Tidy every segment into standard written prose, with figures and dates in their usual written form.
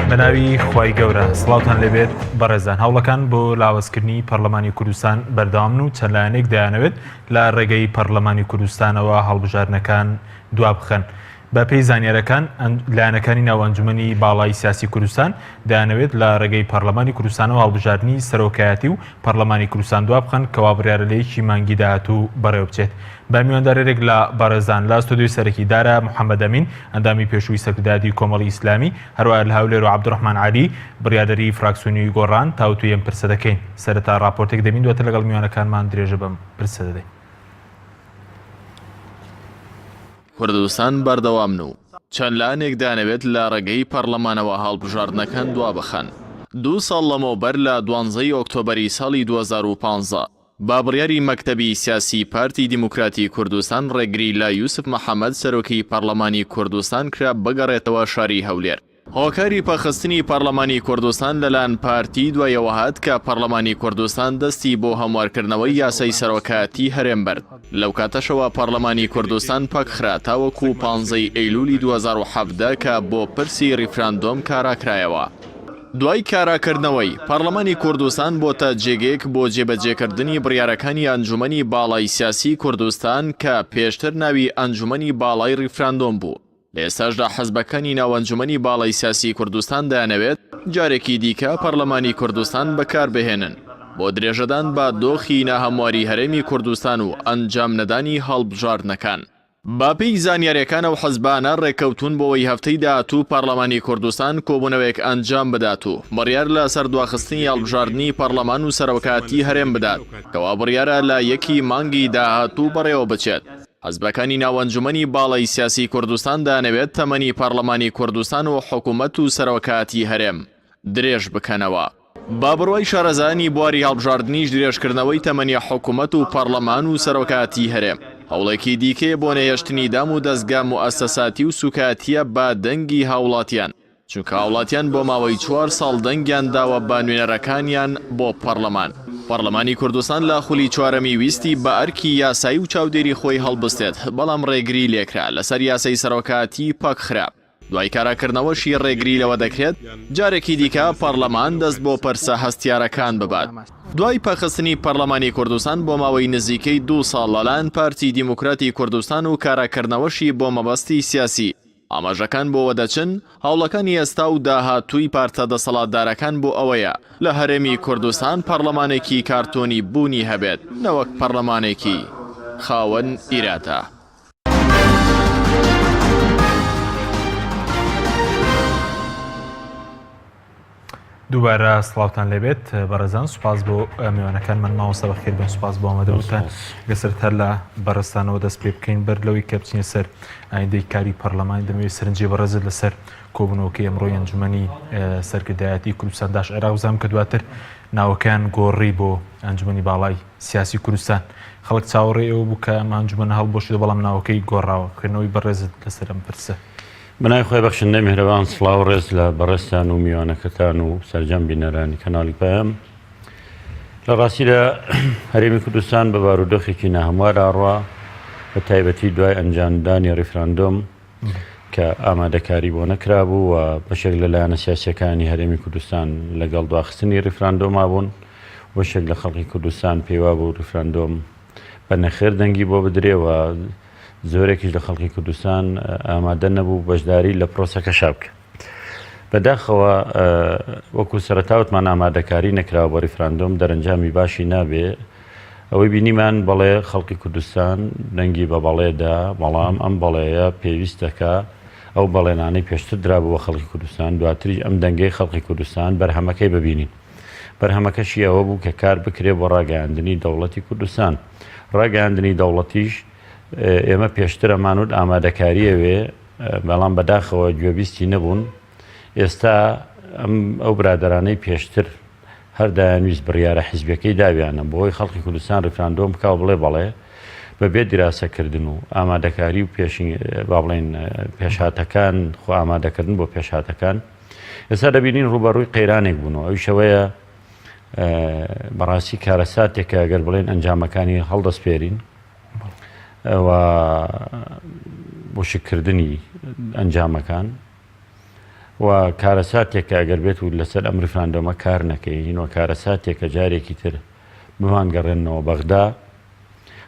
بەناوی خوای گەورە سڵاوتان لێبێت بەڕێزان هەوڵەکان بۆ لاوەزکردنی پەرلەمانی کوردستان بەردەوامن و چەند لایەنێک دەیانەوێت لە ڕێگەی پەرلەمانی کوردستانەوە هەڵبژاردنەکان دوا بخەن. بە پێی زانیاریەکان لایەنەکانی ناو ئەنجومەنی باڵای سیاسی کوردستان دەیانەوێت لە ڕێگەی پەرلەمانی کوردستانەوە هەڵبژاردننی سەرۆکایەتی و پەرلەمانی کوردستان دوا بخەن کەوا بڕیارەلەیەکی مانگی داهاتوو بەڕێوە بچێت. بە میواندارێک لە بەڕێزان لە ستۆدیۆی سەرەکیدارە محەممەد ئەمین ئەندامی پێشووی سەکردادی کۆمەڵی ئیسلامی هەروایە لە هەولێر و عەبدوڕەحمان عەلی بڕیادەری فراکسیۆنی گۆڕان تاوتوی ئەم پرسە دەکەین. سەرەتا ڕاپۆرتێک دەبین دواتر لەگەڵ میوانەکانمان درێژە بەم پرسە دەدەین. کوردستان بەردەوامن و چەند لایەنێک دەیانەوێت لە ڕێگەی پەرلەمانەوە هەڵبژاردنەکان دوا بخەن. 2 ساڵ لەمەوبەر لە 12 ئۆکتۆبەری ساڵی 2015 با بڕیاری مەکتەبی سیاسی پارتی دیموکراتی کوردستان ڕێگری لە یوسف محەممەد سەرۆکی پەرلەمانی کوردستان کرا بگەڕێتەوە شاری هەولێر. هۆکاری پەخستنی پەرلەمانی کوردستان لەلایەن پارتی دوایەوە هات کە پەرلەمانی کوردستان دەستی بۆ هەموارکردنەوەی یاسای سەرۆکایەتی هەرێم برد. لەو کاتەشەوە پەرلەمانی کوردستان پەکخرا تاوەکو 15 ئەیلولی 2017 کە بۆ پرسی ریفراندۆم کاراکرایەوە. دوای کاراکردنەوەی پەرلەمانی کوردستان بۆتە جێگەیەک بۆ جێبەجێکردنی بڕیارەکانی ئەنجومەنی باڵای سیاسی کوردستان کە پێشتر ناوی ئەنجومەنی باڵای ریفراندۆم بوو. لە ئێستاشدا حەزبەکانی ناو ئەنجومەنی باڵای سیاسی کوردستان دەیانەوێت جارێکی دیکە پەرلەمانی کوردستان بەکاربهێنن بۆ درێژەدان بە دۆخی ناهەمواری هەرێمی کوردستان و ئەنجام نەدانی هەڵبژاردنەکان. با پێی زانیاریەکانە و حەزبانە ڕێکەوتون بۆەوەی هەفتەی داهاتوو پەرلەمانی کوردستان کۆبوونەوەیەک ئەنجام بدات و بڕیار لە سەردواخستنی هەڵبژاردننی پەرلەمان و سەرۆکایەتی هەرێم بدات کەوا بڕیارە لە 1 مانگی داهاتوو بەڕێوە بچێت. حەزبەکانی ناو ئەنجومەنی باڵای سیاسی کوردستان دەیانەوێت تەمەنی پەرلەمانی کوردستان و حکوومەت و سەرۆکایەتی هەرێم درێژ بکەنەوە. با بڕوای شارەزانی بواری هەڵبژاردننیش درێژکردنەوەی تەمەنی حکوومەت و پەرلەمان و سەرۆکایەتی هەرێم هەوڵێکی دیکەیە بۆ نەهێشتنی دام و دەستگا موئەسسەساتی و سوکاتیە بە دەنگی هاوڵاتیان، چونکە هاوڵاتیان بۆ ماوەی 4 ساڵ دەنگیان داوە بە نوێنەرەکانیان بۆ پەرلەمان. پەرلەمانی کوردستان لە خولی 4ەمی ویستی بە ئەرکی یاسایی و چاودێری خۆی هەڵبستێت، بەڵام ڕێگری لێکرا لەسەر یاسای سەرۆکایەتی پەکخرا. دوای کاراکردنەوەشی ڕێگری لەوە دەکرێت جارێکی دیکە پەرلەمان دەست بۆ پەرسە هەستیارەکان ببات. دوای پەخستنی پەرلەمانی کوردستان بۆ ماوەی نزیکەی 2 ساڵ لەلایەن پارتی دیموکراتی کوردستان و کاراکردنەوەشی بۆ مەبەستی سیاسی ئاماژەکان بۆوە دەچن، هەوڵەکانی ئێستا و داهاتووی پارتە دەسەڵاتدارەکان بۆ ئەوەیە لە هەرێمی کوردستان پەرلەمانێکی کارتۆنی بوونی هەبێت نەوەک پەرلەمانێکی خاوەن ئیرادە. دووبارە سڵاوتان لێبێت بەڕێزان، سوپاس بۆ میوانەکانمان ماوەستا بەخێر بن، سوپاس بۆ ئامادەبووتان گەسرت هەر لە بەڕێستانەوە دەست پێ بکەین بەر لەوەی کە بچینە سەر ئایندەی کاری پەرلەمان. دەمەوێت سەرنجی بەڕێزت لەسەر کۆبوونەوەکەی ئەمڕۆی ئەنجومەنی سەرکردایەتی کوردستان داش عێراق بزانم کە دواتر ناوەکان گۆڕی بۆ ئەنجومەنی باڵای سیاسی کوردستان. خەڵک چاوەڕێ ئەوە بوو کە ئەم ئەنجومەنە هەڵبۆشێت بەڵام ناوەکەی گۆڕاوە. خوێندنەوەی بەڕێزت لەسەر ئەم پرسە. بنای خۆی بەخشندەی میهرەبان، سڵاو ڕێز لە بەڕێستان و میوانەکەتان و سەرجەم بینەرانی کەناڵی پەیام. لە ڕاستی لە هەرێمی کوردستان بە بارودۆخێکی ناهەموار ئاڕوا، بە تایبەتی دوای ئەنجامدانی ریفراندۆم کە ئامادەکاری بۆ نەکرابوو و بەشێک لە لایەنە سیاسیەکانی هەرێمی کوردستان لەگەڵ دواخستنی ریفراندۆما بوون. بەشێک لە خەڵکی کوردستان پێیوا بوو ریفراندۆم بە نەخێر دەنگی بۆ بدرێەوە، زۆرێکیش لە خەڵکی کوردستان ئامادە نەبوو بەشداری لە پرۆسەکەشا بکە. بەداخەوە وەکو سەرەتاوتمان ئامادەکاری نەکراوە بۆ ریفراندۆم دەرەنجامی باشی نابێ. ئەوەی بینیمان بەڵێ خەڵکی کوردستان دەنگی بە بەڵێدا، بەڵام ئەم بەڵێیە پێویستەکە ئەو بەڵێنانەی پێشتر درابووە خەڵکی کوردستان دواتری ئەم دەنگەی خەڵکی کوردستان بەرهەمەکەی ببینین. بەرهەمەکەشی ئەوە بوو کە کار بکرێ بۆ ڕاگەیاندنی دەوڵەتی کوردستان. ڕاگەیاندنی دەوڵەتیش ئێمە پێشتر ئەمانوت ئامادەکاریەوێ، بەڵام بەداخەوە گوێبیستی نەبوون. ئێستا ئەو برادرانەی پێشتر هەردایانویست بڕیارە حیزبەکەی داویانە بۆی خەڵکی کوردستان ریفراندۆم بکاو بڵێ بەڵێ بەبێ دیراسەکردن و ئامادەکاری و با بڵێن پێشهاتەکان خۆ ئامادەکردن بۆ پێشهاتەکان ئێستا دەبینین ڕوبەڕووی قەیرانێک بوونەوە ئەوی شەوەیە بەڕاستی کارەساتێکە ئەگەر بڵێن ئەنجامەکانی هەڵدەستپێرین بۆ شکردنی ئەنجامەکان و کارەساتێکە ئەگەر بێت و لەسەر ئەم ریفراندۆمە کار نەکەین و کارەساتێکە جارێکی تر بمانگەڕێنەوە بەغدا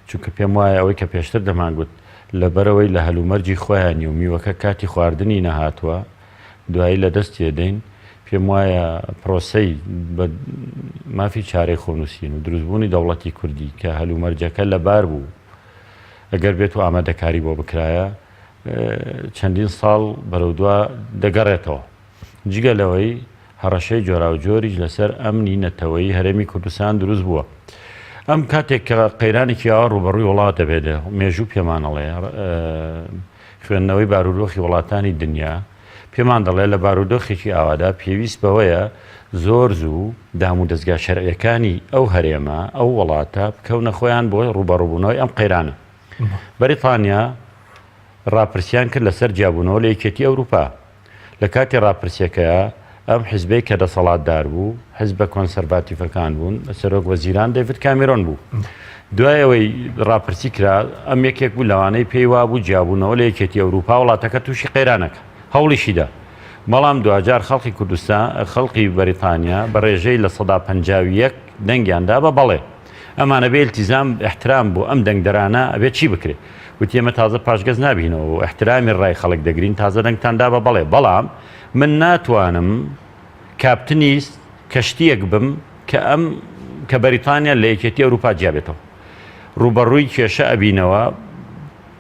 چونکە پێم وایە ئەوەی کە پێشتر دەمانگوت لەبەرەوەی لە هەلومەرجی خۆیانی و میوەکە کاتی خواردنی نەهاتووە دوایی لە دەست تێدەین پێم وایە پرۆسەی بە مافی چارەی خۆنووسین و دروستبوونی دەوڵەتی کوردی کە هەلومەرجەکە لەبار بوو ئەگەر بێت و ئامادەکاری بۆ بکرایە چەندین ساڵ بەرەودووە دەگەڕێتەوە جگە لەوەی هەڕەشەی جۆرا و جۆریش لەسەر ئەمنی نەتەوەی هەرێمی کوردستان دروست بووە ئەم کاتێک کە قەیرانێکی ئاوا ڕوبەڕووی وڵات دەبێتە مێژوو پێمانەڵێ خوێندنەوەی بارودۆخی وڵاتانی دنیا پێمان دەڵێ لە بارودۆخێکی ئاوادا پێویست بەوەیە زۆر زوو دام و دەستگا شەرعیەکانی ئەو هەرێمە ئەو وڵاتە بکەونە خۆیان بۆ ڕوبەڕووبوونەوەی ئەم قەیرانە بەریتانیا ڕاپرسیان کرد لەسەر جیابوونەوە لە یەکێتی ئەوروپا لە کاتی ڕاپرسیەکەیە ئەم حیزبەی کە دەسەڵاتدار بوو حیزبە کۆنسەرڤاتیڤەکان بوون سەرۆک وەزیران دەیڤید کامێرۆن بوو دوای ئەوەی ڕاپرسی کرا ئەم یەکێک بوو لەوانەی پێی وا بوو جیابوونەوە لە یەکێتی ئەوروپا وڵاتەکە تووشی قەیرانەکە هەوڵیشیدا بەڵام دوجار خەڵکی کوردستان خەڵقی بەریتانیا بە ڕێژەی لە 151 دەنگیاندا بە بەڵێ ئەمانە بێ التیزام احترام بۆ ئەم دەنگدەرانە ئەبێ چی بکرێت وتی ئێمە تازە پاشگەز نبینەوە و احترامی ڕای خەڵک دەگرین تازە دەنگتاندا بە بەڵێ بەڵام من ناتوانم کاپتنی کەشتیەک بم کە بەریتانیا لە یەکێتی ئەوروپا جیابێتەوە ڕوبەڕووی کێشە ئەبینەوە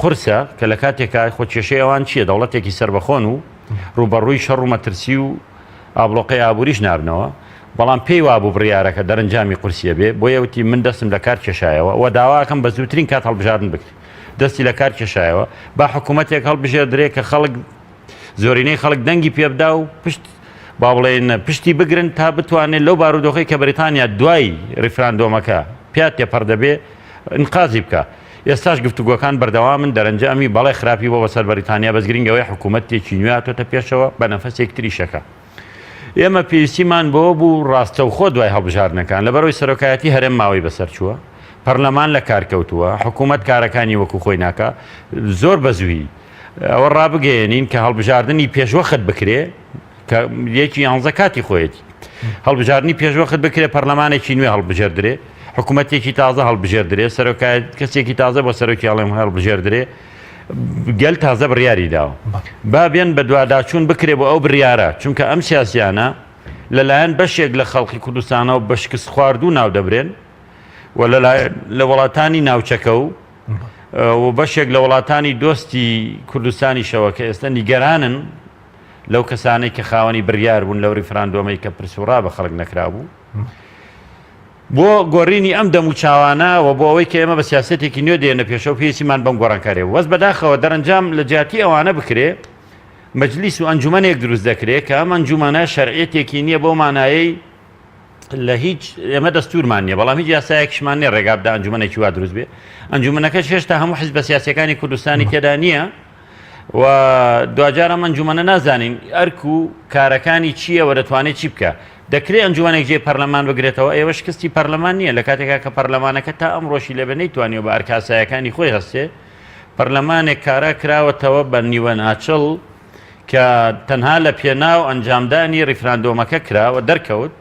قورسە کە لە کاتێکا خۆ کێشەی ئەوان چییە دەوڵەتێکی سربەخۆن و ڕوبەڕووی شەڕ و مەترسی و ئابلۆقەی ئابووریش نابنەوە بەڵام پێی وابوو بڕیارەکە دەرەنجامی قورسیە بێ بۆ یەوتی من دەستم لە کار کێشایەوە و داواکەم بە زووترین کات هەڵبژاردن بکرێت دەستی لە کار کێشایەوە با حکوومەتێک هەڵبژێردرێ کە خەڵک زۆرینەی خەڵک دەنگی پێبدا و با بڵێن پشتی بگرن تا بتوانێت لەو بارودۆخی کە بەریتانیا دوای ریفراندۆمەکە پیات تێپەر دەبێ انقازی بکە ئێستاش گفتوگۆکان بەردەوامن دەرەنجامی بەڵێ خراپی بۆ بەسەر بەریتانیا بەزگرنگەوەی حکوومەتێکی نوێتۆتە پێشەوە بە نەفەسێک تریشەکە ئێمە پێویستیمان بۆ بوو ڕاستەوخۆ دوای هەڵبژاردنەکان لەبەرەوەی سەرۆکایەتی هەرێم ماوەی بەسەر چووە پەرلەمان لە کارکەوتووە حکوومەت کارەکانی وەکو خۆی ناکە زۆر بەزووی ئەوە ڕابگەێنین کە هەڵبژاردننی پێشوەخت بکرێ کە یەکی 11 کاتی خۆیەتی هەڵبژاردننی پێشوەخت بکرێ پەرلەمانێکی نوێ هەڵبژێردرێ حکوومەتێکی تازە هەڵبژێردرێ سەرۆکایەت کەسێکی تازە بۆ سەرۆکی هەڵێم هەڵبژێردرێ گەل تازە بڕیاری داوە با بێن بە دوواداچوون بکرێ بۆ ئەو بڕیارە چونکە ئەم سیاسیانە لەلایەن بەشێک لە خەڵکی کوردستانەوە بە شکست خواردوو ناو دەبرێن و لە وڵاتانی ناوچەکە و بەشێک لە وڵاتانی دۆستی کوردستانی شەوە کە ئێستا نیگەرانن لەو کەسانەی کە خاوەنی بڕیار بوون لەو ریفراندۆمەی کە پرسوڕا بە خەڵک نەکرابوو بۆ گۆڕینی ئەم دەم و چاوانە و بۆ ئەوەی کە ئێمە بە سیاسەتێکی نوێ دێنە پێشەوە پێویستیمان بەم گۆڕانکارێ وەست بەداخەوە دەرەنجام لە جیاتی ئەوانە بکرێ مەجلیس و ئەنجومەنێک دروست دەکرێت کە ئەم ئەنجومەنە شەرعیەتێکی نییە بۆ مانایەی لە هیچ ئێمە دەستورمان نیە بەڵام هیچ یاسایەکیشمان نیە ڕێگابدا ئەنجومەنێکی وا دروست بێ ئەنجومەنەکەش هێشتا هەموو حیزبە سیاسیەکانی کوردستانی تێدا نییە و دوجار ئەم ئەنجومەنە نازانین ئەرک و کارەکانی چییە دەتوانێت چی بکە دەکرێت ئەنجومەنێک جێ پەرلەمان بگرێتەوە ئێوە شکستی پەرلەمان نییە لە کاتێکا کە پەرلەمانەکە تا ئەمڕۆشی لەبێ نەیتوانێت بە ئەرکاسایەکانی خۆی هەستێ پەرلەمانێک کارە کراوەتەوە بە نیوە ناچڵ کە تەنها لە پێناو ئەنجامدانی ریفراندۆمەکە کراوە دەرکەوت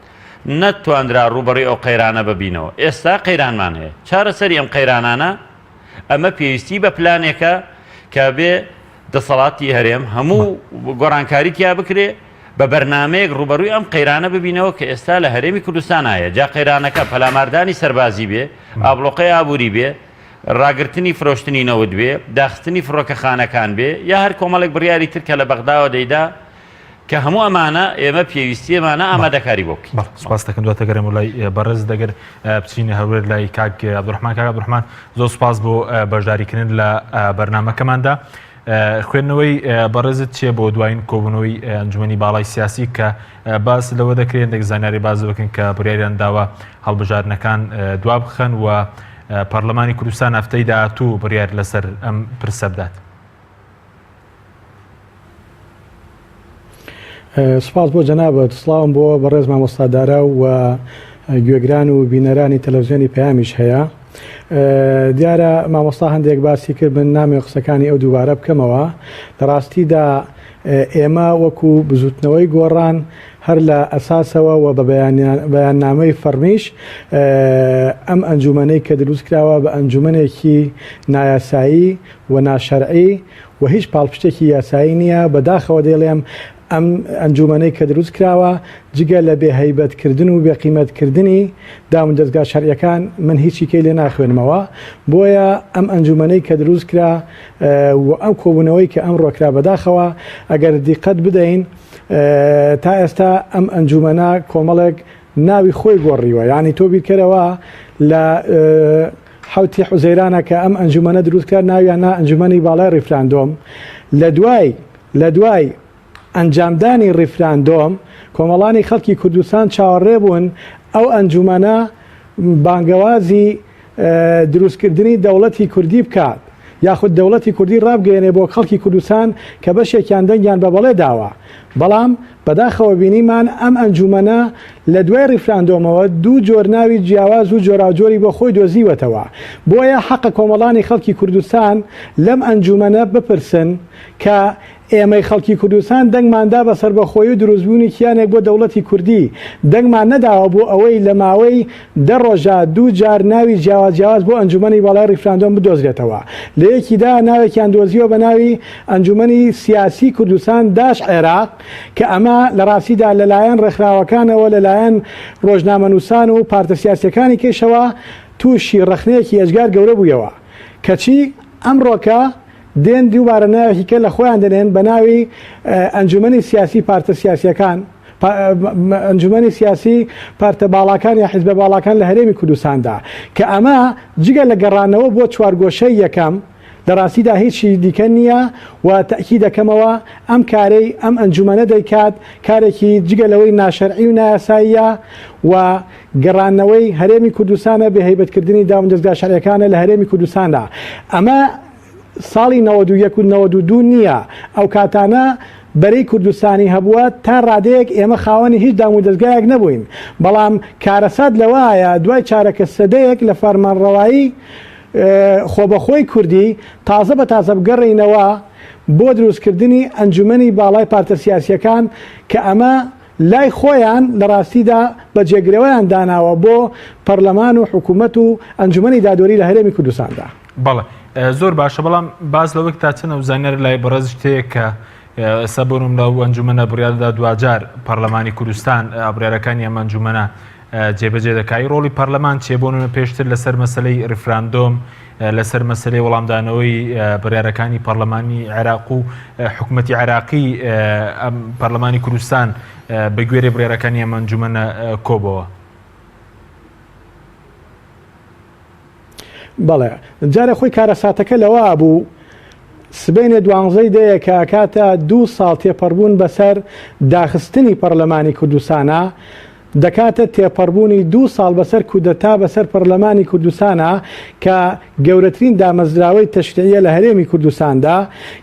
نەتواندرا ڕوبەڕی ئەو قەیرانە ببینەوە ئێستا قەیرانمان هەیە چارەسەری ئەم قەیرانانە ئەمە پێویستی بە پلانێکە کە بێ دەسەڵاتی هەرێم هەموو گۆڕانکاری تیا بکرێ بە بەرنمەیەک ڕوبەڕووی ئەم قەیرانە ببینەوە کە ئێستا لە هەرێمی کوردستان هەیە جا قەیرانەکە پەلاماردانی سەربازی بێ ئابلۆقەی ئابووری بێ ڕاگررتنی فرۆشتنی نەوت بێ داخستنی فڕۆکەخانەکان بێ یا هەر کۆمەڵێک بڕیاری تر کە لە بەغداوە دەیدا کە هەموو ئەمانە ئێمە پێویستیەمانە ئامادەکاری بۆ بکەین. سپاس دەکەم دواتە گەرم و لای بەڕێز دەگەر بچینە هەولێر لای کاک عەبدوڕەحمان. کاک عەبدوڕەحمان زۆر سپاس بۆ بەشداریکردن لە بەرنامەکەماندا. خوێندنەوەی بەڕێزت چیە بۆ دوایین کۆبوونەوەی ئەنجومەنی باڵای سیاسی کە باس لەوە دەکرێن دەک زانیاری باز بکەن کە بڕیاریان داوە هەڵبژاردنەکان دوا بخەن و پەرلەمانی کوردستان هەفتەی داهاتوو بڕیار لەسەر ئەم پرسە بدات. سپاس بۆ جەنابەت، سڵاوم بۆ بەڕێز مامۆستادارە و گوێگران و بینەرانی تەلەڤیزیۆنی پەیامیش هەیە. دیارە مامۆستا هەندێک باسی کرد بن نامی قسەکانی ئەو دووبارە بکەمەوە. لە ڕاستیدا ئێمە وەکو بزوتنەوەی گۆڕان هەر لە ئەساسەوە و بە بەیاننامەی فەرمیش ئەم ئەنجومەنەی کە دروست کراوە بە ئەنجومەنێکی نایاسایی و ناشەرعی و هیچ پاڵپشتێکی یاسایی نییە. بەداخەوە دەڵێم ئەم ئەنجومەنەی کە دروست کراوە جگە لە بێهەیبەتکردن و بێقیمەتکردنی دام و دەستگا شەرعیەکان من هیچی کەی لێ ناخوێنمەوە. بۆیە ئەم ئەنجومەنەی کە دروست کرا و ئەم کۆبوونەوەی کە ئەم ڕۆکرا بەداخەوە ئەگەر دیقەت بدەین تا ئێستا ئەم ئەنجومەنە کۆمەڵێک ناوی خۆی گۆڕیوە. یعنی تۆ بیرکەرەوە لە حوتی حوزەیرانە کە ئەم ئەنجومەنە دروست کرد ناویانە ئەنجومەنی باڵای ڕیفراندۆم. لە دوای ئەنجامدانی ڕیفراندۆم کۆمەڵانی خەڵکی کوردستان چاوەڕێ بوون ئەو ئەنجومەنە بانگەوازی دروستکردنی دەوڵەتی کوردی بکات، یاخود دەوڵەتی کوردی ڕابگەێنێ بۆ خەڵکی کوردستان کە بەشێکیان دەنگیان بە بەڵێ داوە. بەڵام بەداخەوە بینیمان ئەم ئەنجومەنە لە دوای ڕیفراندۆمەوە دوو جۆر ناوی جیاواز و جۆراوجۆری بۆ خۆی دۆزیوەتەوە. بۆیە حەقە کۆمەڵانی خەڵکی کوردستان لەم ئەنجومەنە بپرسن کە ئێمەی خەڵکی کوردستان دەنگماندا بەسەر بەخۆی و دروستبوونی کیانێک بۆ دەوڵەتی کوردی دەنگمان نەداوە بۆ ئەوەی لە ماوەی 10 ڕۆژە دوو جار ناوی جیاواز بۆ ئەنجومەنی باڵای ڕیفراندۆم بدۆزرێتەوە. لە یەکیدا ناوێکیان دۆزیوە بە ناوی ئەنجومەنی سیاسی کوردستان داش عێراق کە ئەمە لە ڕاستیدا لەلایەن ڕێکخراوەکانەوە لەلایەن ڕۆژنامەنووسان و پارتە سیاسیەکانی کێشەوە تووشی ڕەخنەیەکی ئەجگار گەورە بوویەوە. کەچی ئەمڕۆکە دێن دووبارە ناوێکی کە لە خۆیان دەنێن بە ناوی ئەنجومەنی سیاسی پارتە سیاسیەکان، ئەنجومەنی سیاسی پارتە باڵاکان یا حیزبە باڵاکان لە هەرێمی کوردستاندا کە ئەمە جگە لە گەڕانەوە بۆ چوارگۆشەی یەکەم لە ڕاستیدا هیچی دیکە نییە و تەکی دەکەمەوە ئەم کارەی ئەم ئەنجومەنە دەیکات کارێکی جگە لەوەی ناشەرعی و نایاساییە و گەڕانەوەی هەرێمی کوردستانە بە هەیبەتکردنی دام و دەستگا شەرعیەکانە لە هەرێمی کوردستاندا. ئەمە ساڵی 91 و 92 نییە، ئەو کاتانە بەرەی کوردستانی هەبووە تا ڕادەیەک ئێمە خاوەنی هیچ دام و دەستگایەک نەبووین. بەڵام کارەسات لەوایە دوای چارەکە سەدەیەک لە فەرمانڕەوایی خۆبەخۆی کوردی تازە بە تازە بگەڕینەوە بۆ دروستکردنی ئەنجومەنی باڵای پارتە سیاسیەکان کە ئەمە لای خۆیان لە ڕاستیدا بە جێگرەوەیان داناوە بۆ پەرلەمان و حکوومەت و ئەنجومەنی دادوەری لە هەرێمی کوردستاندا. بەڵێ زۆر باشە، بەڵام باز لەوەک تا چەنە و زانەر لای بەڕێز شتەیە کە ئێستا بۆنم لەو ئەنجومەنە بڕیاردا دوجار پەرلەمانی کوردستان ئابرارەکانی ئەم ئەنجومەنە جێبەجێ دەکای. ڕۆڵی پەرلەمان چێبوونە پێشتر لەسەر مەسلەی ڕیفراندۆم، لەسەر مەسلەی وەڵامدانەوەی بڕیارەکانی پەرلەمانی عێراق و حکوومەتی عێراقی پەرلەمانی کوردستان بە گوێرە بڕیارەکانی ئەم ئەنجومەنە کۆبەوە. بەڵێ جارە خۆی کارەساتەکە لەوە بوو سبەینێ 12 دەیە کە کاتە 2 ساڵ تێپەڕبوون بەسەر داخستنی پەرلەمانی کوردستانە دەکاتە تێپەڕبوونی 2 ساڵ بەسەر کودەتا بەسەر پەرلەمانی کوردستانە کە گەورەترین دامەزراوەی تەشریعیە لە هەرێمی کوردستاندا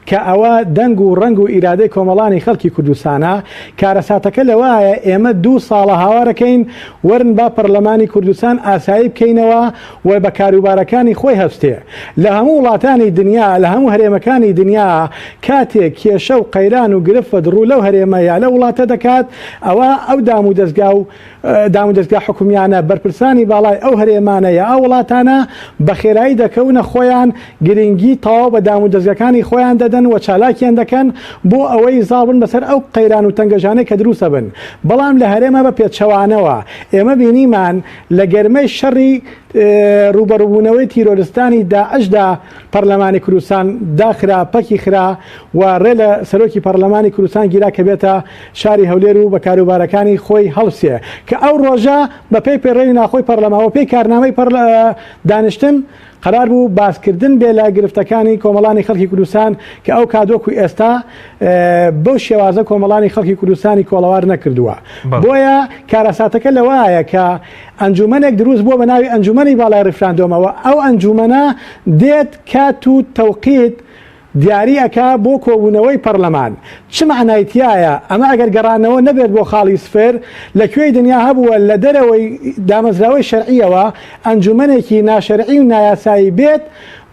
کە ئەوە دەنگ و ڕەنگ و ئیرادەی کۆمەڵانی خەڵکی کوردستانە. کارەساتەکە لەوایە ئێمە 2 ساڵە هاوارەکەین وەرن با پەرلەمانی کوردستان ئاسایی بکەینەوە و بە کاروبارەکانی خۆی هەستێ لە هەموو وڵاتانی دنیا، لە هەموو هەرێمەکانی دنیا. کاتێک کێشە و قەیران و گرفت ڕوو لەو هەرێمە یا لە وڵاتە دەکات ئەوە ئەو دام و دەستگا و دام و دەستگا حکومیانە بەرپرسانی باڵای ئەو هەرێمانە یا ئەو وڵاتانە بە خێرایی دەکەونە خۆیان گرنگی تەواو بە دام و دەستگاکانی خۆیان دەدەن و چالاکیان دەکەن بۆ ئەوەی زاڵبن بەسەر ئەو قەیران و تەنگەژانەی کە دروستە بن. بەڵام لە هەرێمە بە پێچەوانەوە ئێمە بینیمان لە گەرمەی شەڕی ڕوبەڕووبوونەوەی تیرۆریستانی داعشدا پەرلەمانی کوردستان داخرا پەکی خرا و ڕێ لە سەرۆکی پەرلەمانی کوردستان گیرا کە بێتە شاری هەولێر و بە کاروبارەکانی خۆی هەڵسێ کە ئەو ڕۆژە بە پێی پێڕێوی ناخۆی پەرلەماوە پێی کارنامەی دانیشتن قرار بوو باسکردن بێ لە گرفتەکانی کۆمەڵانی خەڵکی کوردستان کە ئەو کادۆکوی ئێستا بەو شێوازە کۆمەڵانی خەڵکی کوردستانی کۆڵەوار نەکردووە. بۆیە کارەساتەکە لەوایە کە ئەنجومەنێک دروست بووە بە ناوی ئەنجومەنی باڵای ڕیفراندۆمەوە. ئەو ئەنجومەنە دێت کات و تەوقیت دیاری ئەکا بۆ کۆبوونەوەی پەرلەمان چ معنایتیایە ئەمە ئەگەر گەڕانەوە نەبێت بۆ خاڵی سفر لەکوێی دنیا هەبووە لە دەرەوەی دامەزراوەی شەرعیەوە ئەنجومەنێکی ناشەرعی و نایاسایی بێت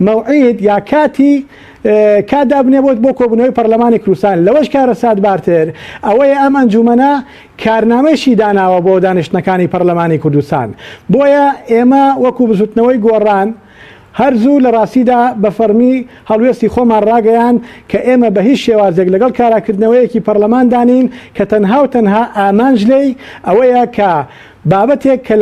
مەوعید یا کاتی کادابنێ بۆت بۆ کۆبوونەوەی پەرلەمانی کوردستان لەوەش کارە سادبارتر ئەوەیە ئەم ئەنجومەنە کارنامەیەشی داناوە بۆ دانیشتنەکانی پەرلەمانی کوردستان بۆیە ئێمە وەکو بزوتنەوەی گۆڕان هەرزوو لە ڕاستیدا بە فەرمی هەڵوێستی خۆمان ڕاگەیان کە ئێمە بە هیچ شێوازێک لەگەڵ کاراکردنەوەیەکی پەرلەمان دانین کە تەنها و تەنها ئامانج لێی ئەوەیە کە بابەتێک کە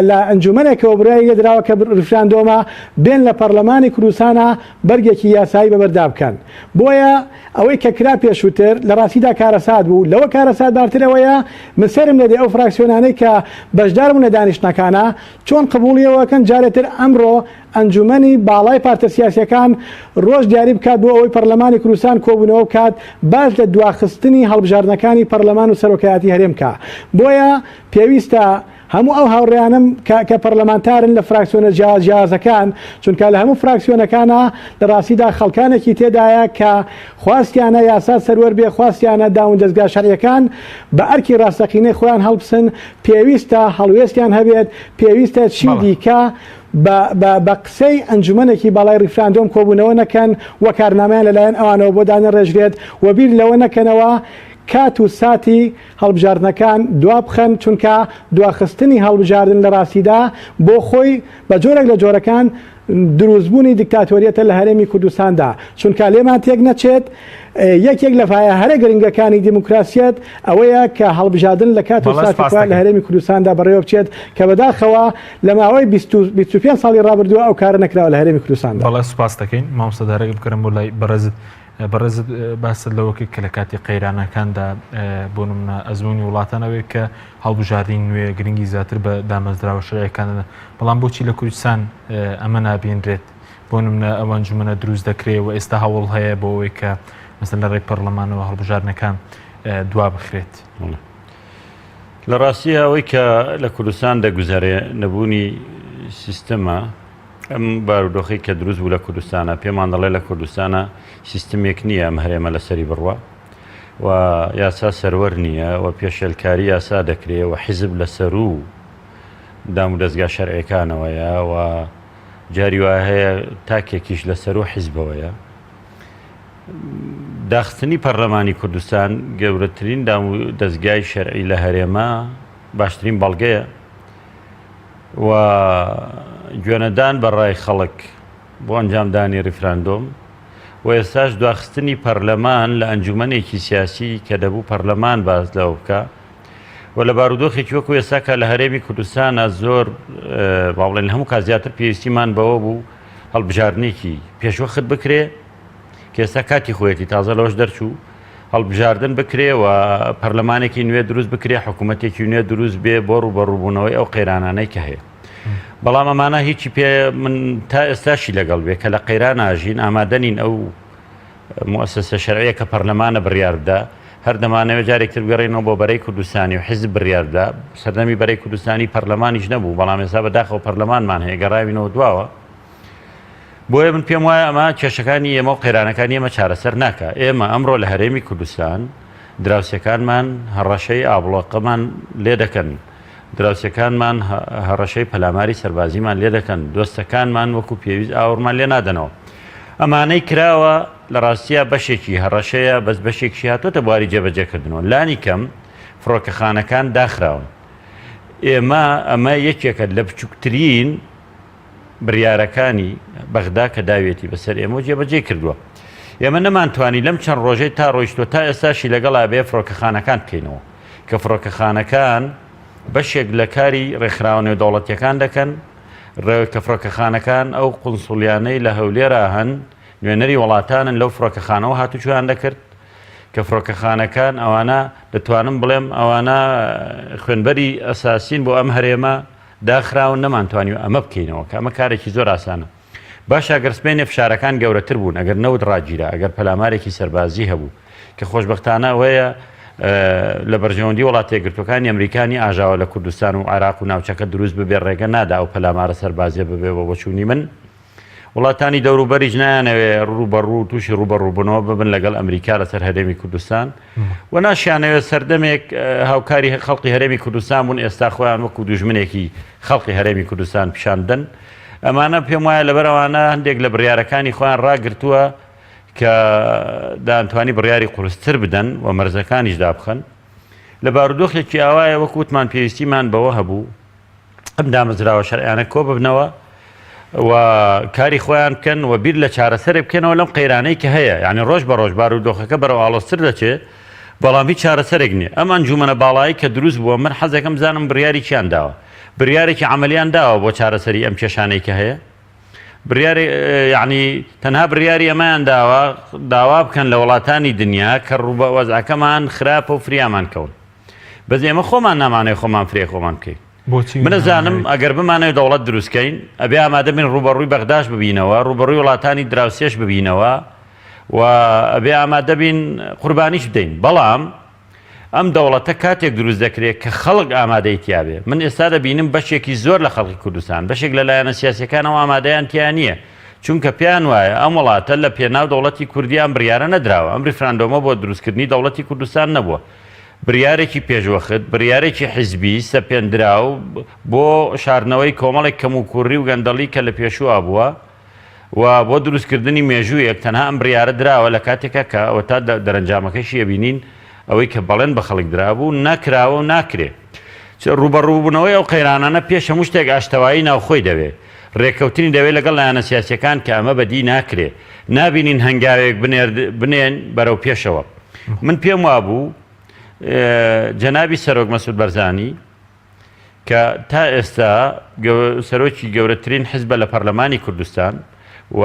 لە ئەنجومەنێکەوە برای یەدراوە کە ریفراندۆمە بێن لە پەرلەمانی کوردستانە بەرگێکی یاسایی بەبەردا بکەن بۆیە ئەوەی کە کرا پێشووتر لە ڕاستیدا کارەسات بوو لەوە کارەساتبارترەوەیە من سەرم لەدێ ئەو فراکسیۆنانەی کە بەشدار بوون لە دانیشتنەکانە چۆن قبوڵیەوەکەن جارێتر ئەمڕۆ ئەنجومەنی باڵای پارتە سیاسیەکان ڕۆژ دیاری بکات بۆ ئەوەی پەرلەمانی کوردستان کۆبوونەوە بکات باش لە دواخستنی هەڵبژاردنەکانی پەرلەمان و سەرۆکایەتی هەرێم بکە بۆیە پێویستە هەموو ئەو هاوڕێیانم کە پەرلەمانتارن لە فراکسیۆنە جیازەکان چونکە لە هەموو فراکسیۆنەکانە لە ڕاستیدا خەڵکانێکی تێدایە کە خواستیانە یاسا سەروەر بێ خواستیانە داون دەستگا شەرعیەکان بە ئەرکی ڕاستەقینەی خۆیان هەڵبسن پێویستە هەڵوێستیان هەبێت پێویستە چی دیکە بە قسەی ئەنجومەنێکی باڵای ریفراندۆم کۆبوونەوە نەکەن وە کارنامەیان لەلایەن ئەوانەوە بۆ دانە ڕێژرێت و بیر لەوە نەکەنەوە کات و ساتی هەڵبژاردنەکان دوا بخەن چونکە دواخستنی هەڵبژاردن لە ڕاستیدا بۆ خۆی بە جۆرێک لە جۆرەکان دروستبوونی دیکتاتۆریەتە لە هەرێمی کوردستاندا چونکە لێمان تێک نەچێت یەکێک لە پایە هەرە گرنگەکانی دیموکراسیەت ئەوەیە کە هەڵبژاردن لە کات و ساتی لە هەرێمی کوردستاندا بەڕێوە بچێت کە بەداخەوە لە ماوەی 25 ساڵی ڕابردووە ئەو کارە نەکراوە لە هەرێمی کوردستاندا. بەڵێ سوپاس دەکەین مامۆستادارێک بکەم بۆ لای بەڕێزت باست لەوەکە کە لە کاتی قەیرانەکاندا بۆ نمونە ئەزمموی وڵاتانەوەی کە هەڵبژاردنی نوێ گرنگی زیاتر بە دامەزراوە شەرعیەکانە بەڵام بۆچی لە کوردستان ئەمە نابێنرێت بۆ نمونە ئەو ئەنجومەنە دروست دەکرێت و ئێستا هەوڵ هەیە بۆ ئەوەی کە مەسەن لە ڕێی پەرلەمانەوە هەڵبژاردنەکان دوا بخرێت. لە ڕاستی ئەوەی کە لە کوردستان دەگوزارێ نەبوونی سیستەمە ئەم بارودۆخی کە دروست بوو لە کوردستانە پێمان دەڵێ لە کوردستانە سیستمێک نییە ئەم هەرێمە لەسەری بڕوە و یاسا سەروەر نییە و پێشێلکاری یاسا دەکرێت و حیزب لەسەر و دام و دەستگا شەرعیەکانەوەیە و جاری وایە هەیە تاکێکیش لەسەر و حیزبەوەیە. داخستنی پەرلەمانی کوردستان گەورەترین دام و دەستگای شەرعی لە هەرێمە باشترین بەڵگەیە و گوێنەدان بە ڕای خەڵک بۆ ئەنجامدانی ریفراندۆم و ئێستاش دواخستنی پەرلەمان لە ئەنجومەنێکی سیاسی کە دەبوو پەرلەمان باز لەوە بکە و لە بارودۆخێکی وەکو ئێستا کە لە هەرێمی کوردستانە زۆر باڵێن هەموو کا زیاتر پێویستیمان بەوە بوو هەڵبژاردنێکی پێشوەخت بکرێ کە ئێستا کاتی خۆیەتی تازە لەوەش دەرچوو هەڵبژاردن بکرێ و پەرلەمانێکی نوێ دروست بکرێ حکوومەتێکی نوێ دروست بێ بۆ ڕوبەڕووبوونەوەی ئەو قەیرانانەی کە هەیە. بەڵام ئەمانە هیچی پێ من تا ئێستاشی لەگەڵ بێ کە لە قەیران ئاژین ئامادەنین ئەو مؤسسە شەرعیە کە پەرلەمانە بڕیاردا هەر دەمانەوێت جارێکتر بگەڕێنەوە بۆ بەرەی کوردستانی و حیزب بڕیاردا سەردەمی بەرەی کوردستانی پەرلەمانیش نەبوو بەڵام ئێستا بەداخەوە پەرلەمانمان هەیە گەڕاوینەوە دواوە بۆیە من پێم وایە ئەمە کێشەکانی ئێمە و قەیرانەکانی ئێمە چارەسەر ناکە. ئێمە ئەمڕۆ لە هەرێمی کوردستان دراوسەکانمان هەڕەشەی ئابڵۆقەمان لێ دەکەن دراوسەکانمان هەڕەشەی پەلاماری سەربازیمان لێ دەکەن دۆستەکانمان وەکو پێویست ئاورمان لێ نادەنەوە. ئەمانەی کراوە لە ڕاستیە بەشێکی هەڕەشەیە بەس بەشێکی هاتوۆتە بواری جێبەجێکردنەوە لانی کەم فڕۆکەخانەکان داخراون. ئەمە یەکێکە لە بچووکترین بڕیارەکانی بەغدا کە داوێتی بەسەر ئێمە جێبەجێ کردووە. ئێمە نەمانتوانی لەم چەند ڕۆژەی تا ڕۆیشتوە تا ئێستاشی لەگەڵا بێ فڕۆکەخانەکان بکەینەوە کە فڕۆکەخانەکان بەشێک لە کاری ڕێکخراونەوە دەوڵەتیەکان دەکەن کە فڕۆکەخانەکان ئەو قونسولیانەی لە هەولێرا هەن نوێنەری وڵاتانن لەو فڕۆکەخانەوە هاتوچیان دەکرد کە فڕۆکەخانەکان ئەوانە دەتوانم بڵێم ئەوانە خوێنبەری ئەساسین بۆ ئەم هەرێمە داخراون نەمانتوانی ئەمە بکەینەوە کە ئەمە کارێکی زۆر ئاسانە. باش ئەگەر سبەی نێفشارەکان گەورەتر بوون ئەگەر نەوت ڕاگیرە ئەگەر پەلامارێکی سەربازی هەبوو کە خۆشبەختانە ئەوەیە لە بەرژەوەندی وڵات یەکگرتوەکانی ئەمریکانی ئاژاوە لە کوردستان و عێراق و ناوچەکە دروست ببێ ڕێگە نادا ئەو پەلامارە سەربازیە ببێ بە بۆچوونی من وڵاتانی دەوروبەریش نایانەوێ ڕوبەڕوو تووشی ڕوبەڕووبوونەوە ببن لەگەڵ ئەمریکا لەسەر هەرێمی کوردستان و ناشیانەوێت سەردەمێک هاوکاری خەڵقی هەرێمی کوردستان بوون ئێستا خۆیان وەکو دوژمنێکی خەڵقی هەرێمی کوردستان پیشاندن ئەمانە پێم وایە لەبەرەوانە هەندێک لە بڕیارەکانی خۆیان ڕاگرتووە کە دانتوانی بڕیاری قورستر بدەن و مەرزەکانیش دابخەن لە بارودۆخێکی ئاوایە وەکو وتمان پێویستیمان بەوە هەبوو ئەم دامەزراوە شەرعیانە کۆ ببنەوە و کاری خۆیان بکەن و بیر لە چارەسەر بکەنەوە لەم قەیرانەی کە هەیە یعنی ڕۆژ بە ڕۆژ بارودۆخەکە بەرەو ئاڵۆزتر دەچێت بەڵام هیچ چارەسەرێک نییە ئەم ئەنجومەنە باڵایی کە دروست بووە من حەزەکەم بزانم بڕیاری چیان داوە بڕیارێکی عملیان داوە بۆ چارەسەری ئەم کێشانەی کە هەیە بڕیاری یعنی تەنها بڕیاری ئەمایان داوا بکەن لە وڵاتانی دنیا کە ڕوبە وەزعەکەمان خراپە و فریامان کەون بەس ئێمە خۆمان نامانەوێت خۆمان فرێ خۆمان بکەین منەزانم ئەگەر بمانەوێت دەوڵەت دروستکەین ئەبێ ئامادە بین ڕوبەڕووی بەغداش ببینەوە ڕوبەڕووی وڵاتانی دراوسێش ببینەوە و ئەبێ ئامادە بین قوربانیش بدەین بەڵام ئەم دەوڵەتە کاتێک دروست دەکرێت کە خەڵک ئامادەی تیاابێ من ئێستا دەبینم بەشێکی زۆر لە خەڵکی کوردستان بەشێک لە لایەنە سیاسەکانەوە ئامادەیان تیان نییە چونکە پێیان وایە ئەم وڵاتە لە پێناو دەوڵەتی کوردیان بڕیارە نەدراوە ئەم ریفراندۆمە بۆ دروستکردنی دەوڵەتی کوردستان نەبووە بڕیارێکی پێشوەخت بڕیارێکی حیزبی سەپێنراو بۆ شاردنەوەی کۆمەڵێک کەم و کوڕی و گەندەڵی کە لە پێشووا بووە و بۆ دروستکردنی مێژوویەک تەنها ئەم بڕیارە دراوە لە کاتێکە کە ئەوە تا دەرەنجامەکەشیە بینین ئەوەی کە بەڵێن بە خەڵک درابوو نەکراوە و ناکرێت ڕوبەڕووبوونەوەی ئەو قەیرانانە پێش هەموو شتێک ئاشتەوایی ناوخۆی دەوێت ڕێککەوتنی دەوێت لەگەڵ لایەنە سیاسیەکان کە ئەمە بەدی ناکرێت نابینین هەنگاوێک بنێن بەرەو پێشەوە من پێم وابوو جەنابی سەرۆک مەسعود بەرزانی کە تا ئێستا سەرۆکی گەورەترین حزبە لە پەرلەمانی کوردستان و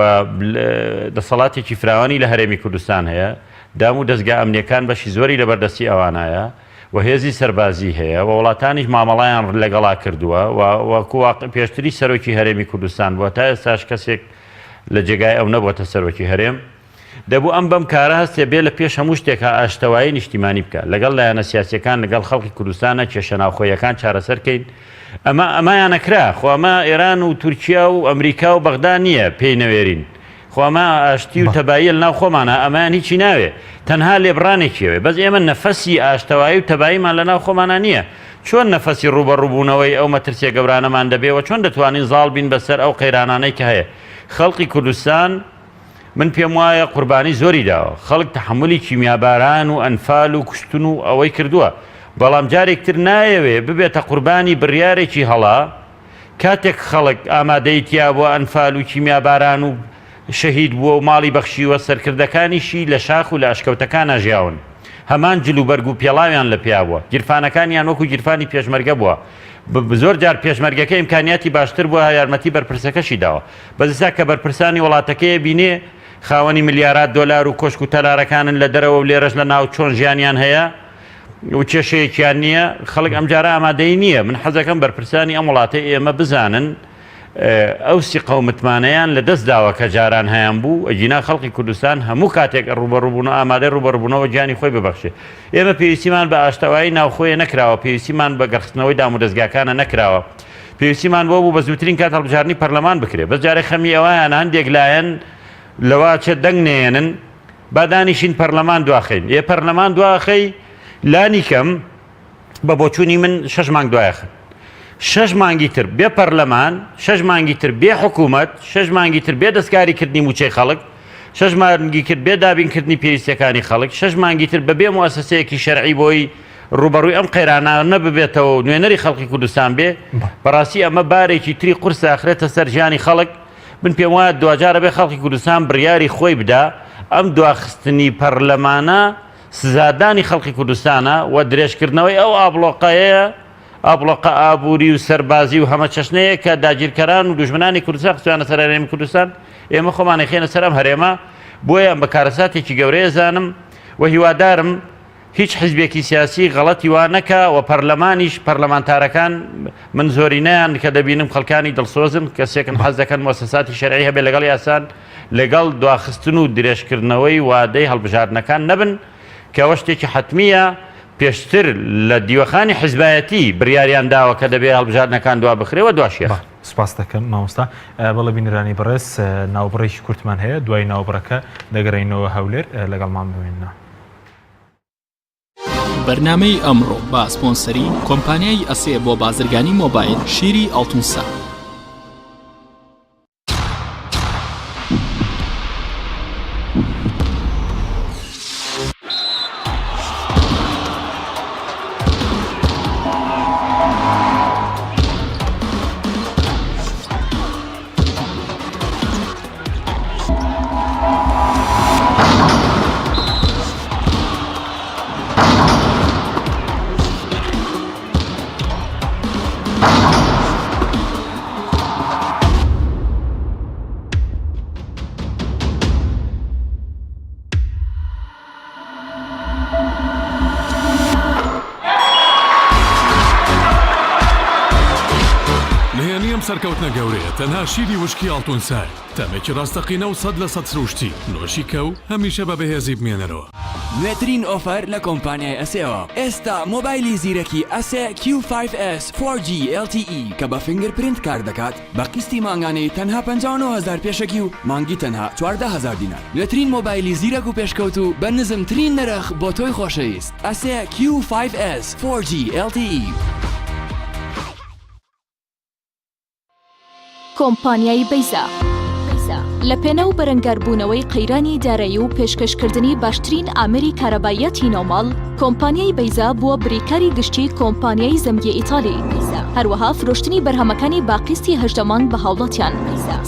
دەسەڵاتێکی فراوانی لە هەرێمی کوردستان هەیە دام و دەستگا ئەمنیەکان بەشی زۆری لە بەردەستی ئەوانایە و هێزی سەربازی هەیە و وڵاتانیش مامەڵایان لەگەڵا کردووە وەکو پێشتری سەرۆکی هەرێمی کوردستان بووە تا ئێستاش کەسێک لە جێگای ئەو نەبووەتە سەرۆکی هەرێم دەبوو ئەم بەم کارە هەستێ بێ لە پێش هەموو شتێکە ئاشتەوایی نیشتیمانی بکە لەگەڵ لایەنە سیاسیەکان لەگەڵ خەڵکی کوردستانە کێشە ناوخۆیەکان چارەسەرکەین ئەمایان نەکرا خۆ ئەمە ئێران و تورکیا و ئەمریکا و بەغدا نییە پێی نەوێرین خۆمە ئاشتی و تەبایل ناو خۆمانە ئەمان هیچی ناوێ تەنها لێبڕانێکیەوێ بەس ئێمە نەفەسی ئاشتەوایی و تەباییمان لە ناو خۆمانە نییە چۆن نەفەسی ڕوبەڕووبوونەوەی ئەو مەترسیە گەورانەمان دەبێەوە چۆن دەتوانین زاڵ بین بەسەر ئەو قەیرانانەی کە هەیە خەڵقی کوردستان من پێم وایە قوربانی زۆری داوە خەڵک تەحملی کیمیاباران و ئەنفال و کوشتن و ئەوەی کردووە بەڵام جارێکتر نایەوێ ببێتە قوربانی بڕیارێکی هەڵا کاتێک خەڵک ئامادەی تیا بۆ ئەنفال و کیمیاباران و شەهید بووە و ماڵی بەخشیوە سەرکردەکانیشی لە شاخ و لە ئەشکەوتەکانە ژیاون هەمان جلوبەرگ و پێڵاویان لە پیا بووە گیرفانەکانیان وەکو گیرفانی پێشمەرگە بووە زۆر جار پێشمەرگەکە ئیمکانیاتی باشتر بووە یارمەتی بەرپرسەکەشی داوە بەزسا کە بەرپرسانی وڵاتەکەیە بینێ خاوەنی ملیارات دۆلار و کۆشک و تەلارەکانن لە دەرەوە و لێرەش لە ناو چۆن ژیانیان هەیە و کێشەیەکیان نییە خەڵک ئەمجارە ئامادەی نییە من حەزەکەم بەرپرسانی ئەم وڵاتی ئێمە بزانن ئەو سیقەومتمانەیان لە دەست داوە کە جاران هەیان بوو ئەجینا خەڵکی کوردستان هەموو کاتێک ڕوبەڕووبوون ئامادەی ڕوبەڕووبوونەوە گیانی خۆی ببەخشێ ئێمە پێویستیمان بە ئاشتەوایی ناوخۆیە نەکراوە پێویستیمان بە گەڕستنەوەی دام و دەستگاکانە نەکراوە پێویستیمان بۆ بوو بە زووترین کات هەڵبژاردننی پەرلەمان بکرێت بەس جارێک خەمی ئەوەیان هەندێک لایەن لەوا چێت دەنگ نێنن بادانیشین پەرلەمان دواخەین پەرلەمان دواخەی لانی کەم بە بۆچوونی من 6 مانگ دوایەخن 6 مانگی تر بێ پەرلەمان 6 مانگی تر بێ حکوومەت 6 مانگی تر بێ دەستکاریکردنی موچەی خەڵک 6 مانگی کرد بێ دابینکردنی پێویستیەکانی خەڵک 6 مانگی تر بەبێ موسسەیەکی شەرعی بۆی ڕوبەڕووی ئەم قەیرانانە ببێتەوە نوێنەری خەڵکی کوردستان بێ بەڕاستی ئەمە بارێکی تری قورس ئاخرێتە سەر ژیانی خەڵک من پێم وایە دوجارە بێ خەڵکی کوردستان بڕیاری خۆی بدا ئەم دواخستنی پەرلەمانە سزادانی خەڵکی کوردستانە و درێژکردنەوەی ئەو ئابلۆقەیە ئابلۆقە ئابووری و سەربازی و هەمە چەشنەیە کە داگیرکەران و دوژمنانی کوردستان خستوانە سەر هەرێمی کوردستان ئێمە خۆمانی خێنە سەر ئەم هەرێمە بۆیە بە کارەساتێکی گەورەیە زانم و هیوادارم هیچ حزبێکی سیاسی غەڵەتی وا نەکا و پەرلەمانیش پەرلەمانتارەکان من زۆرینەیان کە دەبینم خەڵکانی دڵسۆزن کەسێکن حەز دەکەن مؤسساتی شەرعی هەبێ لەگەڵ یاسان لەگەڵ دواخستن و درێژکردنەوەی وادەی هەڵبژاردنەکان نەبن کەەوە شتێکی حتمیە پێشتر لە دیوەخانی حیزبایەتی بڕیاریان داوە کە دەبێت هەڵبژاردنەکان دوا بخرێەوە دواشیە سپاس دەکەم مامۆستا بەڵێ بینەرانی بەڕێز ناوبڕێکی کورتمان هەیە دوای ناوبڕەکە دەگەڕێینەوە هەولێر لەگەڵمان بمێنەوە. بەرنامەی ئەمڕۆ با سپۆنسەری کۆمپانیای ئەسێ بۆ بازرگانی مۆبایل شیری ئەڵتونسا. سەرکەوتنە گەورەیە تەنها شیری وشکی ئاڵتونسای تەمێکی ڕاستەقینە و 100% سروشتی نۆشی کە و هەمیشە بە بەهێزی بمێنەرەوە. نوێترین ئۆفەر لە کۆمپانیای ئەسێەوە ئێستا مۆبایلی زیرەکی ئەسێ Q5S 4G LTE کە بە فینگرپرینت کار دەکات بە قستی مانگانەی تەنها 59,000 پێشەکی و مانگی تەنها 14,000 دینار. نوێترین مۆبایلی زیرەک و پێشکەوت و بە نزمترین نرخ بۆ تۆی خۆشەویست ئەسێ Q5S 4G LTE. کۆمپانیای بەیزا لە پێنە و بەرەنگاربوونەوەی قەیرانی دارایی و پێشکەشکردنی باشترین ئامری کارەبایەتی نۆماڵ کۆمپانیای بەیزا بووە بریکاری گشتی کۆمپانیای زەمگی ئیتالی هەروەها فرۆشتنی بەرهەمەکانی باقیستی هەژدەمان بە هاوڵاتیان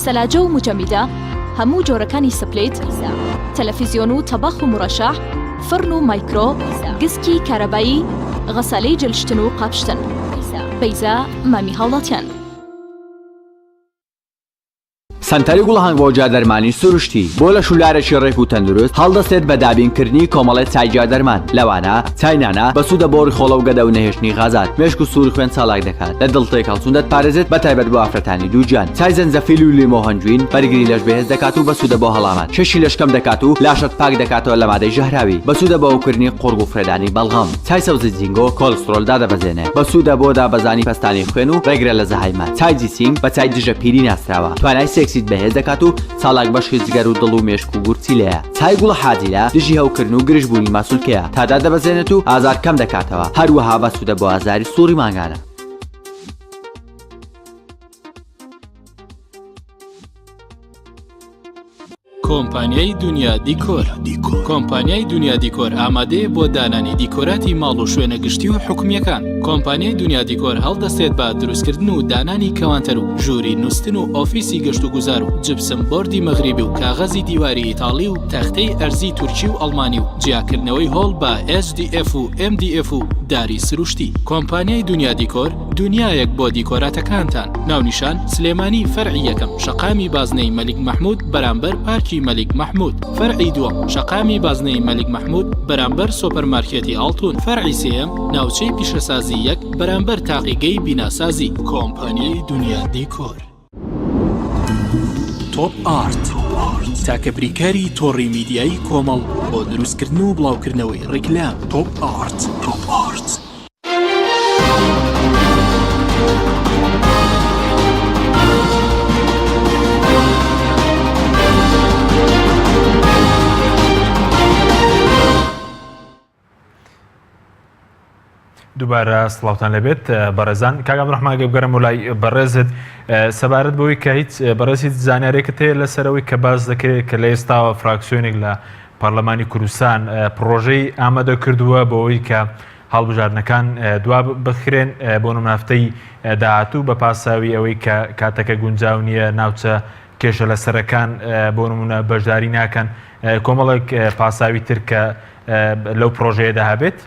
سەلاجە و مجەمیدە هەموو جۆرەکانی سپلێت تەلەڤیزیۆن و تەباخ و مڕەشەح فڕن و مایکرۆ گسکی کارەبایی غەسالەی جلشتن و قاپشتن بەیزا مامی هاوڵاتیان. سنتەری گوڵهنگ بۆ جادەرمانی سروشتی بۆ لە شولارێکی ڕێک و تەندروست هەڵدەستێت بە دابینکردنی کۆمەڵێت چای جادەرمان لەوانە چاینانە بە سوودە بۆ ڕیخۆڵە و گەدە و نەهێشتنی غازات مێشک و سوور خوێن چالاک دەکات لە دڵتێک هەڵچوون دەتپارێزێت بە تایبەت بۆ ئافرەتانی دووجان چای زەنجەفیل و لیمۆ هەنجوین بەرگری لەش بەهێز دەکات و بە سوودە بۆ هەڵامان شەشی لەشکەم دەکات و لاشت پاک دەکاتەوە لە مادەی ژەهراوی بە سوودە بە ئەوکردنی قوڕگ و فرێدانی بەڵغەم چای سەوزی جینگۆ کۆلسترۆل دادەبەزێنێ بە سوودە بۆ دابەزانی پەستانی خوێن و ڕێگرە لە زەهایمان چای جیسینگ بە چای دژە پیری ناستراوە توانای سێکسیت بەهێز دەکات و چالاک بەشی جگەر و دڵ و مێشک و گورچی لەیە چای گوڵە حاجیلە دژی هەوکردن و گرژبوونی ماسوولکەیە تادا دەبەزێنێت و ئازار کەم دەکاتەوە هەروەها بە سوودە بۆ ئازاری سووری مانگانە. کۆمپانیای دنیا دیکۆر کۆمپانیای دنیا دیکۆر ئامادەیە بۆ دانانی دیکۆراتی ماڵ و شوێنە گشتی و حکومیەکان. کۆمپانیای دنیا دیکۆر هەڵدەستێت بە دروستکردن و دانانی کەوانتەر و ژووری نووسن و ئۆفیسی گەشت و گوزار و جبسم بۆردی مەغریبی و کاغەزی دیواری ئیتاڵی و تەختەی ئەرزی تورکی و ئەڵمانی و جیاکردنەوەی هۆڵ بە HDF و MDF و داری سروشتی. کۆمپانیای دنیا دیکۆر دنیایەک بۆ دیکۆراتەکانتان. ناونیشان سلێمانی فەرعی یەکەم شەقامی بازنەی مەلیک مەحموود بەرامبەر پارکی مەلیک مەحموود. فەرعی دووەم شەقامی بازنەی مەلیک مەحموود بەرامبەر سۆپەرمارکێتی ئاڵتون. فەرعی سێیەم ناوچەی پیشەسازی یەک بەرامبەر تاقیگەی بیناسازی. کۆمپانیای دنیا دیکۆر. تۆپ ئارت تاکە بریکاری تۆڕی میدیایی کۆمەڵ بۆ دروستکردن و بڵاوکردنەوەی ڕیکلام. تۆپ ئارت. دووبارە سڵاوتان لەبێت بەڕێزان کاگام ڕەحمان گەبگەرم و لای بەڕێزت سەبارەت بەوەی کە هیچ بەڕێزی زانیارێکت هەیە لەسەرەوەی کە باز دەکرێت کە لە ئێستاوە فراکسیۆنێک لە پەرلەمانی کوردستان پرۆژەی ئامادە کردووە بەوەی کە هەڵبژاردنەکان دوا بخرێن بۆ نمونافتەی داهاتوو بە پاساوی ئەوەی کە کاتەکە گونجاو نییە ناوچە کێشە لە سەرەکان بۆ نمونە بەشداری ناکەن کۆمەڵێک پاساوی تر کە لەو پرۆژەیەدا هەبێت.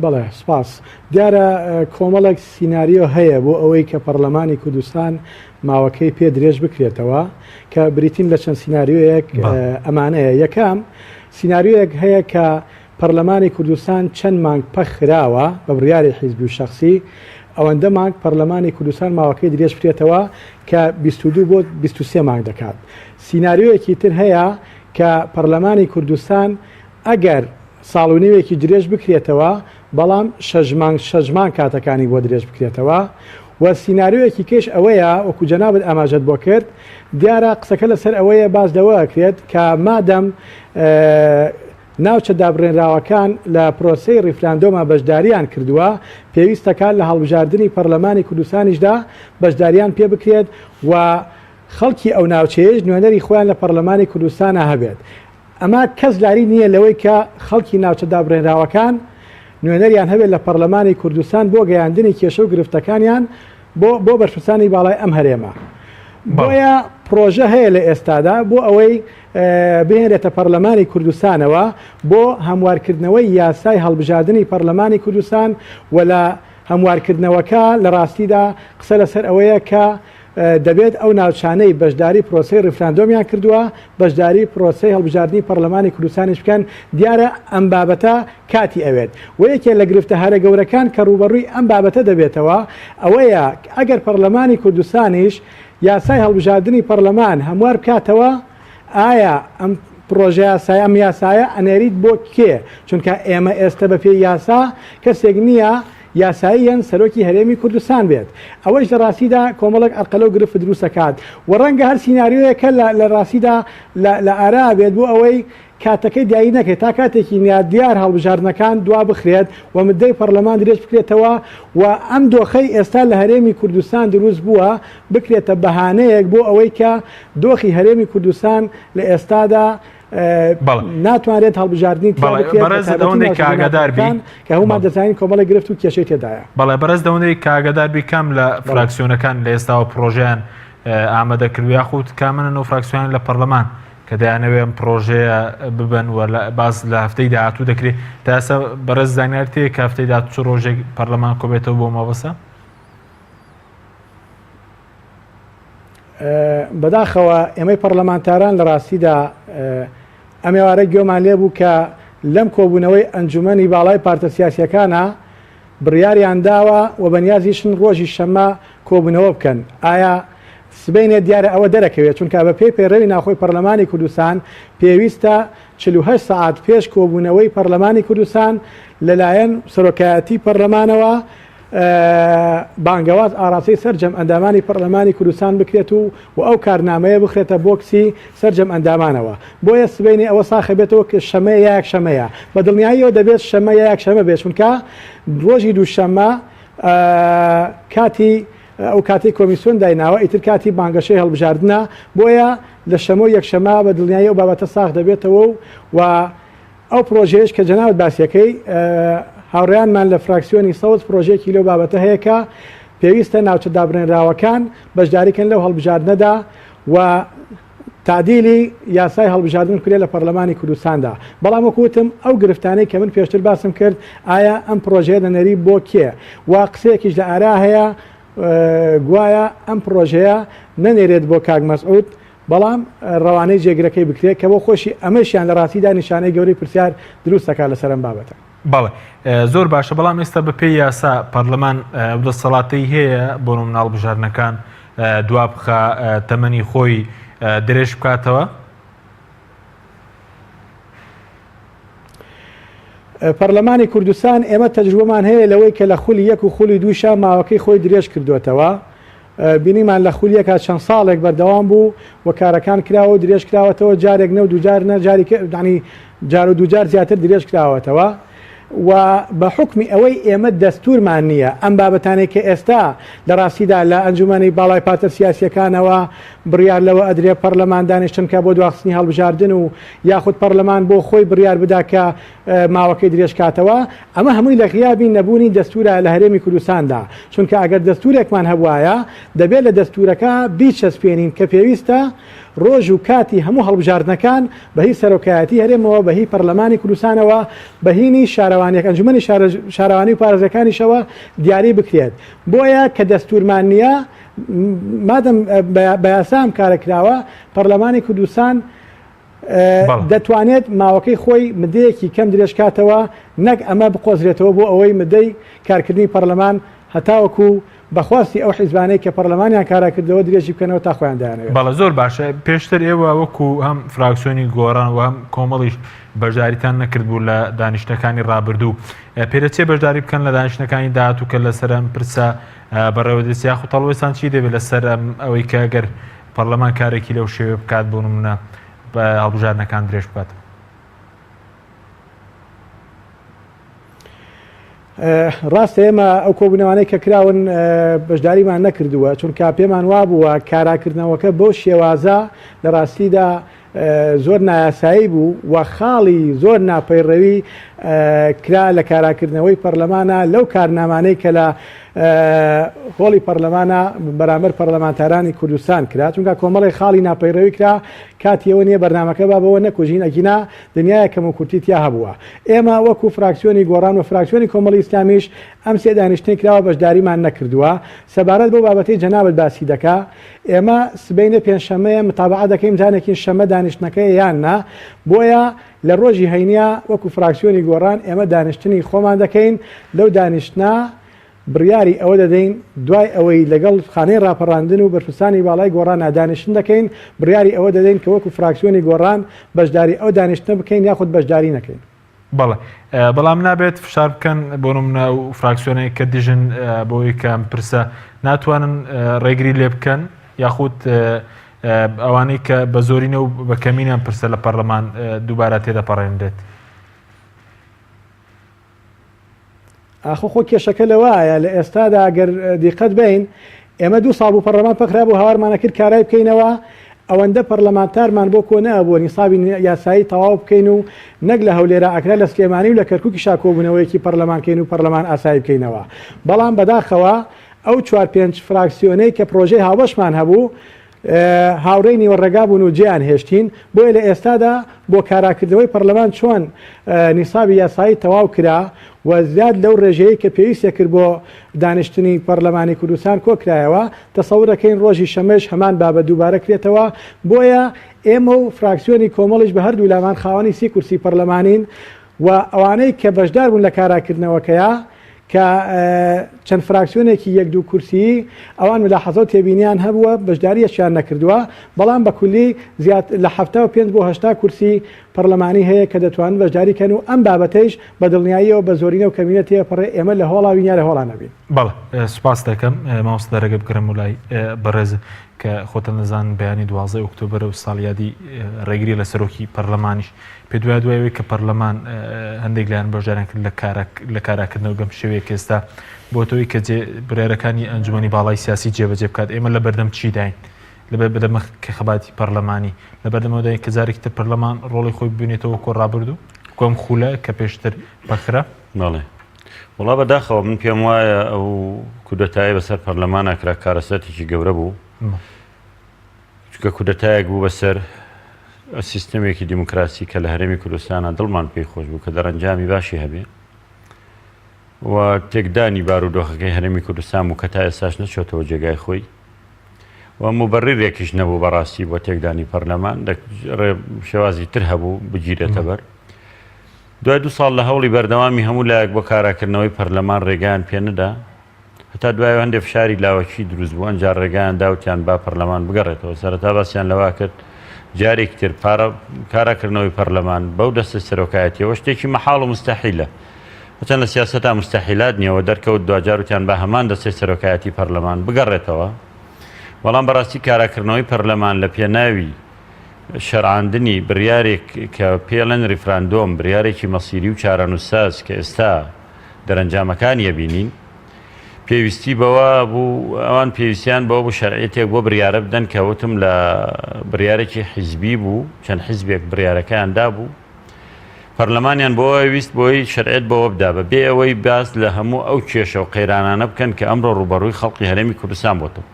بەڵێ سپاس دیارە کۆمەڵێک سیناریۆ هەیە بۆ ئەوەی کە پەرلەمانی کوردستان ماوەکەی پێ درێژ بکرێتەوە کە بریتین لە چەند سیناریۆیەک ئەمانەیە. یەکەم سیناریۆیەک هەیە کە پەرلەمانی کوردستان چەند مانگ پەخراوە بە بڕیاری حیزبی و شەخسی ئەوەندە مانگ پەرلەمانی کوردستان ماوەکەی درێژ بکرێتەوە کە 22 بۆ 23 مانگ دەکات. سیناریۆیەکی تر هەیە کە پەرلەمانی کوردستان ئەگەر ساڵ و نیوێکی درێژ بکرێتەوە بەڵام شەژمان کاتەکانی بۆ درێژ بکرێتەوە و سینناریۆیەکی کێش ئەوەیە وەکو جەنابەت ئاماژەت بۆ کرد دیارە قسەکە لەسەر ئەوەیە باس دەوەکرێت کە مادەم ناوچە دابڕێنراوەکان لە پرۆسەی ڕیفراندۆمە بەشداریان کردووە پێویستەکان لە هەڵبژاردننی پەرلەمانی کوردستانیشدا بەشداریان پێ بکرێت و خەڵکی ئەو ناوچەیەش نوێنەری خۆیان لە پەرلەمانی کوردستانە هەبێت ئەمە کەس لاری نییە لەوەی کە خەڵکی ناوچە دابڕێنراوەکان نوێنەریان هەبێت لە پەرلەمانی کوردستان بۆ گەیاندنی کێشە و گرفتەکانیان بۆ بەرپرسانی باڵای ئەم هەرێمە بۆیە پرۆژە هەیە لە ئێستادا بۆ ئەوەی بهێنرێتە پەرلەمانی کوردستانەوە بۆ هەموارکردنەوەی یاسای هەڵبژاردننی پەرلەمانی کوردستان و لە هەموارکردنەوەکە لە ڕاستیدا قسە لەسەر ئەوەیە کە دەبێت ئەو ناوچانەی بەشداری پرۆسی ڕیفراندۆمیان کردووە بەشداری پرۆسی هەڵبژاردننی پەرلەمانی کوردستانیش بکەن دیارە ئەم بابەتە کاتی ئەوێت و یەکێ لە گرفتە هەرە گەورەکان کە ڕوبەڕووی ئەم بابەتە دەبێتەوە ئەوەیە ئەگەر پەرلەمانی کوردستانیش یاسای هەڵبژاردننی پەرلەمان هەموار بکاتەوە ئایا ئەم پرۆژه یاسای ئەم یاسایە ئەنێریت بۆ کێ چونکە ئێمە ئێستا بە پێی یاسا کەسێک نییە یاساییان سەرۆکی هەرێمی کوردستان بێت ئەوەش لە ڕاستیدا کۆمەڵک ئەرقەلە و گرفت دروستەکات و ڕەنگە هەر سینناریۆیەکە لە ڕاستیدا لە ئارا بێت بۆ ئەوەی کاتەکەی دیایی نەکەێت تا کاتێکی دیار هەڵبژاردنەکان دوا بخرێت و مدەی پەرلەمان درێژ بکرێتەوە و ئەم دۆخەی ئێستا لە هەرێمی کوردستان دروست بووە بکرێتە بەهانەیەک بۆ ئەوەی کە دۆخی هەرێمی کوردستان لە ئێستادا ناتوانێت هەڵبژاردننی بەڕێز دەوەندەی کاگادار بین کە هەمومان دەزانین کۆمەڵی گرفت و کێشەی تێدایە بەڵێ بەڕێز دەوەندەی کاگادار بیکەم لە فراکسیۆنەکان لە ئێستاوە پرۆژیان ئامادەکردو یاخود کامنن و فراکسیۆن لە پەرلەمان کە دەیانەوێ پرۆژەیە ببن و باز لە هەفتەی داهاتوو دەکرێت تا ئێستا بەڕێز زانیارتەیە کە هەفتەی داهاتوو چ ڕۆژێک پەرلەمان کۆبێتەوە بۆ مەبەسە بەداخەوە ئێمەی پەرلەمانتاران لە ڕاستیدا ئەمێوارە گوێمان لێ بوو کە لەم کۆبوونەوەی ئەنجومەنی باڵای پارتە سیاسیەکانە بڕیاریان داوە و بەنیازیشن ڕۆژی شەمە کۆبوونەوە بکەن ئایا سبینێ دیارە ئەوە دەرەکەوێت چونکە بە پێی پێڕەوی ناخۆی پەرلەمانی کوردستان پێویستە 48 ساعت پێش کۆبوونەوەی پەرلەمانی کوردستان لەلایەن سەرۆکایەتی پەرلەمانەوە بانگەواز ئاراستەی سەرجەم ئەندامانی پەرلەمانی کوردستان بکرێت و ئەو کارنامەیە بخرێتە بۆکسی سەرجەم ئەندامانەوە بۆیە سبینی ئەوە ساخە بێتەوە کە شەمەیە یەک شەمەیە بە دڵنیاییەوە دەبێت شەمە یەک شەمە بێت چونکە ڕۆژی دووشەمە کاتی ئەو کاتی کۆمیسیۆن دایناوە ئیتر کاتی بانگەشەی هەڵبژاردنە بۆیە لە شەمە یەکشەمە بە دڵنیایی ئەو بابەتە ساخ دەبێتەوە و ئەو پرۆژەیەش کە جەنابەت باسیەکەی هاوڕێیانمان لە فراکسیۆنی سەوز پرۆژێکی لەو بابەتە هەیە کە پێویستە ناوچە دابڕێنراوەکان بەشداریکەن لەو هەڵبژاردنەدا و تعدیلی یاسای هەڵبژاردن کرێت لە پەرلەمانی کوردستاندا بەڵام وەکوتم ئەو گرفتانەی کە من پێشتر باسم کرد ئایا ئەم پرۆژەیە دەنەری بۆ کێ و قسەیەکیش لە ئارا هەیە گوایە ئەم پرۆژەیە نەنێرێت بۆ کاک مەسعود بەڵام ڕەوانەی جێگرەکەی بکرێت کە بۆ خۆشی ئەمەشیان لە ڕاستیدا نیشانەی گەورەی پرسیار دروستەکە لەسەر ئەم بابەتە بەڵێ زۆر باشە بەڵام ئێستا بە پێی یاسا پەرلەمان دەسەڵاتەی هەیە بۆ نمونە هەڵبژاردنەکان دوا بخە تەمەنی خۆی درێژ بکاتەوە پەرلەمانی کوردستان ئێمە تەجروبەمان هەیە لەوەی کە لە خولی یەک و خولی دووشە ماوەکەی خۆی درێژ کردوێتەوە بینیمان لە خولیەکە چەند ساڵێک بەردەوام بوو و کارەکان کراوە و درێژ کراوەتەوە جارێک نە و دووجار نە جاری جار و دووجار زیاتر درێژ کراوەتەوە و بە حکمی ئەوەی ئێمە دەستورمان نییە ئەم بابەتانێک کە ئێستا لە ڕاستیدا لە ئەنجومەنی باڵای پاتە سیاسیەکانەوە بڕیار لەوە ئەدرێ پەرلەمان دانیشتن کە بۆ دواخستنی هەڵبژاردن و یاخود پەرلەمان بۆ خۆی بڕیار بدا کە ماوەکەی درێژ کاتەوە ئەمە هەمووی لە غیابی نەبوونی دەستورە لە هەرێمی کوردستاندا چونکە ئەگەر دەستورێکمان هەبوایە دەبێت لە دەستورەکە بیچەسپێنین کە پێویستە ڕۆژ و کاتی هەموو هەڵبژاردنەکان بەهی سەرۆکایەتی هەرێمەوە بەهی پەرلەمانی کوردستانەوە بەهینی شارەوانیەکان ئەنجومەنی شارەوانی و پارێزەکانیشەوە دیاری بکرێت بۆیە کە دەستورمان نییە مادەم بە یاسام کارەکراوە پەرلەمانی کوردستان دەتوانێت ماوەکەی خۆی مدەیەکی کەم درێژ کاتەوە نەک ئەمە بقۆزرێتەوە بۆ ئەوەی مدەی کارکردنی پەرلەمان هەتاوەکو بەخواستی ئەو حیزبانەی کە پەرلەمانیان کارا کردەوە درێژی بکەنەوە تا خۆیان دایانەوێت. بەڵە زۆر باشە پێشتر ئێوە وەکو هەم فراکسیۆنی گۆڕان و هەم کۆمەڵیش بەشداریتان نەکرد بوو لە دانیشتەکانی ڕابردوو پێرەچێ بەشداری بکەن لە دانیشتەکانی داهاتوو کە لەسەر ئەم پرسە بەڕێوەدەستی یاخود تەڵوێستان چی دەبێت لەسەر ئەوەی کە ئەگەر پەرلەمان کارێکی لەو شێوێ بکات بۆ نمونە بە هەڵبژارنەکان درێژ بکات. ڕاستە ئێمە ئەو کۆبوونەوانەی کە کراون بەشداریمان نەکردووە چونکە پێمان وابووە کاراکردنەوەکە بۆ شێوازە لە ڕاستیدا زۆر نایاسایی بوو و خاڵی زۆر ناپەیڕەوی کرا لە کاراکردنەوەی پەرلەمانە لەو کارنامانەی کە لە هۆڵی پەرلەمانە بەرامبەر پەرلەمانتارانی کوردستان کرا چونکە کۆمەڵی خاڵی ناپەیڕەوی کرا کاتیەوە نییە بەرنامەکە بابەوە نەکوژین ئەگینا دنیای کەم و کورتیتیا هەبووە. ئێمە وەکو فراکسیۆنی گۆڕان و فراکسیۆنی کۆمەڵی ئیسلامیش ئەم سێ دانیشتنی کراوە بەشداریمان نەکردووە سەبارەت بۆ بابەتەی جەنابەت باسی دەکا ئێمە سبەینە پێنجشەمەیە متابعە دەکەین زانێکی شەمە دانیشتنەکەی یان نا بۆیە لە ڕۆژی هەینیا وەکو فراکسیۆنی گۆڕان ئێمە دانیشتنی خۆمان دەکەین لەو دانیشتنا بڕیاری ئەوە دەدەین دوای ئەوەی لەگەڵ خانەی ڕاپەڕاندن و بەرپرسانی باڵای گۆڕان دانیشتن دەکەین بڕیاری ئەوە دەدەین کە وەکو فراکسیۆنی گۆڕان بەشداری ئەو دانیشتنە بکەین یاخود بەشداری نەکەین. بەڵێ بەڵام نابێت فشار بکەن بۆ نمونە و فراکسیۆنەی کە دیژن بۆی کە پرسە ناتوانن ڕێگری لێ بکەن یاخود ئەوانەی کە بە زۆرینە و بە کەمینیان پرسە لە پەرلەمان دووبارە تێدەپەڕێنرێت. ئاخۆ خۆ کێشەکە لەوایە لە ئێستادا ئەگەر دیقەت بین ئێمە 2 ساڵ بوو پەرلەمان پەخرا بوو هاوارمانە کرد کارای بکەینەوە ئەوەندە پەرلەمانتارمان بۆ کۆ نەبووە نیسابی یاسایی تەواو بکەین و نەک لە هەولێرە ئاکرا لە سلێمانی و لە کەرکووکی شاکۆبوونەوەیەکی پەرلەمانکەین و پەرلەمان ئاسایی بکەینەوە. بەڵام بەداخەوە ئەو 4-5 فراکسیۆنەی کە پرۆژەی هاوبەشمان هەبوو هاوڕێی نیوەڕێگا بوون و جیان هێشتین بۆیە لە ئێستادا بۆ کاراکردنەوەی پەرلەمان چۆن نیسابی یاسایی تەواو کرا و زیاد لەو ڕێژەیە کە پێویستە کرد بۆ دانیشتنی پەرلەمانی کوردستان کۆکرایەوە تەسەوور دەکەین ڕۆژی شەمەش هەمان بابەت دووبارە کرێتەوە بۆیە ئێمە و فراکسیۆنی کۆمەڵیش بە هەردوو لامان خاوەنی 30 کورسی پەرلەمانین و ئەوانەی کە بەشدار بوون لە کاراکردنەوەکەیە کە چەند فراکسیۆنێکی 1-2 کورسی ئەوان ملاحەزە تێبینیان هەبووە بەشداریەشیان نەکردووە بەڵام بە کولی زیاد لە 75 بۆ 80 کورسی پەرلەمانی هەیە کە دەتوانن بەشداریکەن و ئەم بابەتەیش بە دڵنیاییەوە بە زۆرینە و کەمینە تێپەڕێ ئێمە لە هۆڵاوین یا لە هۆڵا نەبین. بەڵێ سوپاس دەکەم مامۆستادارەگە بکەم وڵای بەڕێز کە خۆتە نەزان بەیانی 12 ئۆکتۆبر و ساڵیادی ڕێگری لە سەرۆکی پەرلەمانیش پێ دوایەوەی کە پەرلەمان هەندێک لایەن بەشداریان کرد لە کاراکردنەوە گەم شێوەیە ئێستا بۆ تۆی کە برێرەکانی ئەنجومەنی باڵای سیاسی جێبەجێ بکات ئێمە لە بەردەم چی داین لەبەر بەدەمە کەخەباتی پەرلەمانی لە بەردەمەداین کە جارێکی تر پەرلەمان ڕۆڵی خۆی ببینێتەوە کۆ ڕابردوو کۆم خولە کە پێشتر بەخرا بەڵێ وڵا بەداخەوە من پێم وایە ئەو کودەتایی بەسەر پەرلەمانە کرا کارەسەتێکی گەورە بوو چونکە کودەتایەک بوو بەسەر سیستەمێکی دیموکراسی کە لە هەرێمی کوردستانە دڵمان پێی خۆش بوو کە دەرەنجامی باشی هەبێ و تێکدانی بارودۆخەکەی هەرێمی کوردستان بوو کە تا ئێستاش نەچۆتەوە جێگای خۆی و مبەڕیرێکیش نەبوو بەڕاستی بۆ تێکدانی پەرلەمان شێوازی تر هەبوو بگیرێتە بەر دوای 2 ساڵ لە هەوڵی بەردەوامی هەموو لایەک بۆ کاراکردنەوەی پەرلەمان ڕێگەیان پێ نەدا هەتا دوای هەندێک فشاری لاوەکی دروست بوو ئەنجار ڕێگەیان داوتیان با پەرلەمان بگەڕێتەوە سەرەتا باسییان لەوا کرد جارێکی تر کاراکردنەوەی پەرلەمان بەو دەستە سەرۆکایەتیەوە شتێکی مەحاڵ و مستەحیلە هەچەند لە سیاسەتا مستەحیلات نییەوە دەرکەوت دوجاروتیان بە هەمان دەستەی سەرۆکایەتی پەرلەمان بگەڕێتەوە بەڵام بەڕاستی کاراکردنەوەی پەرلەمان لە پێناوی شەرعاندنی بڕیارێک کە پێڵەن ریفراندۆم بڕیارێکی مەسیری و چارەنووساز کە ئێستا دەرەنجامەکانیە بینین پێویستی بەوە بوو ئەوان پێویستیان بەوە بوو شەرعیەتێک بۆ بڕیارە بدەن کە وتم لە بڕیارێکی حیزبی بوو چەند حیزبێک بڕیارەکەیاندا بوو پەرلەمانیان بۆەوە ویست بۆی شەرعێت بەوە بدا بە بێ ئەوەی باس لە هەموو ئەو کێشە و قەیرانانە بکەن کە ئەمڕۆ ڕوبەڕووی خەڵقی هەرێمی کوردستان بۆتەوە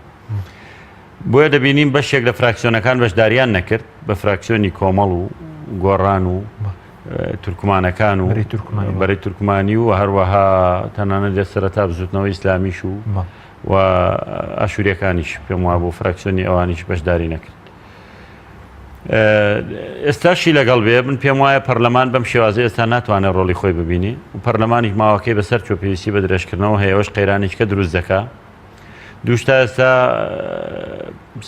بۆیە دەبینیم بەشێک لە فراکسیۆنەکان بەشداریان نەکرد بە فراکسیۆنی کۆمەڵ و گۆڕان و تورکمانەکان و بەرەی تورکمانی و هەروەها تەنانەت لە سەرەتا بزوتنەوەی ئیسلامیش و ئاشوریەکانیش پێم وا بۆ فراکسیۆنی ئەوانیش بەشداری نەکرد ئێستاشی لەگەڵ بێ من پێم وایە پەرلەمان بەم شێوازە ئێستا ناتوانێت ڕۆڵی خۆی ببینی و پەرلەمانی ماوەکەی بەسەر چۆ پێویستی بە درێژکردنەوە هەیە ئەوەش قەیرانێککە دروست دەکات دووشتا ئێستا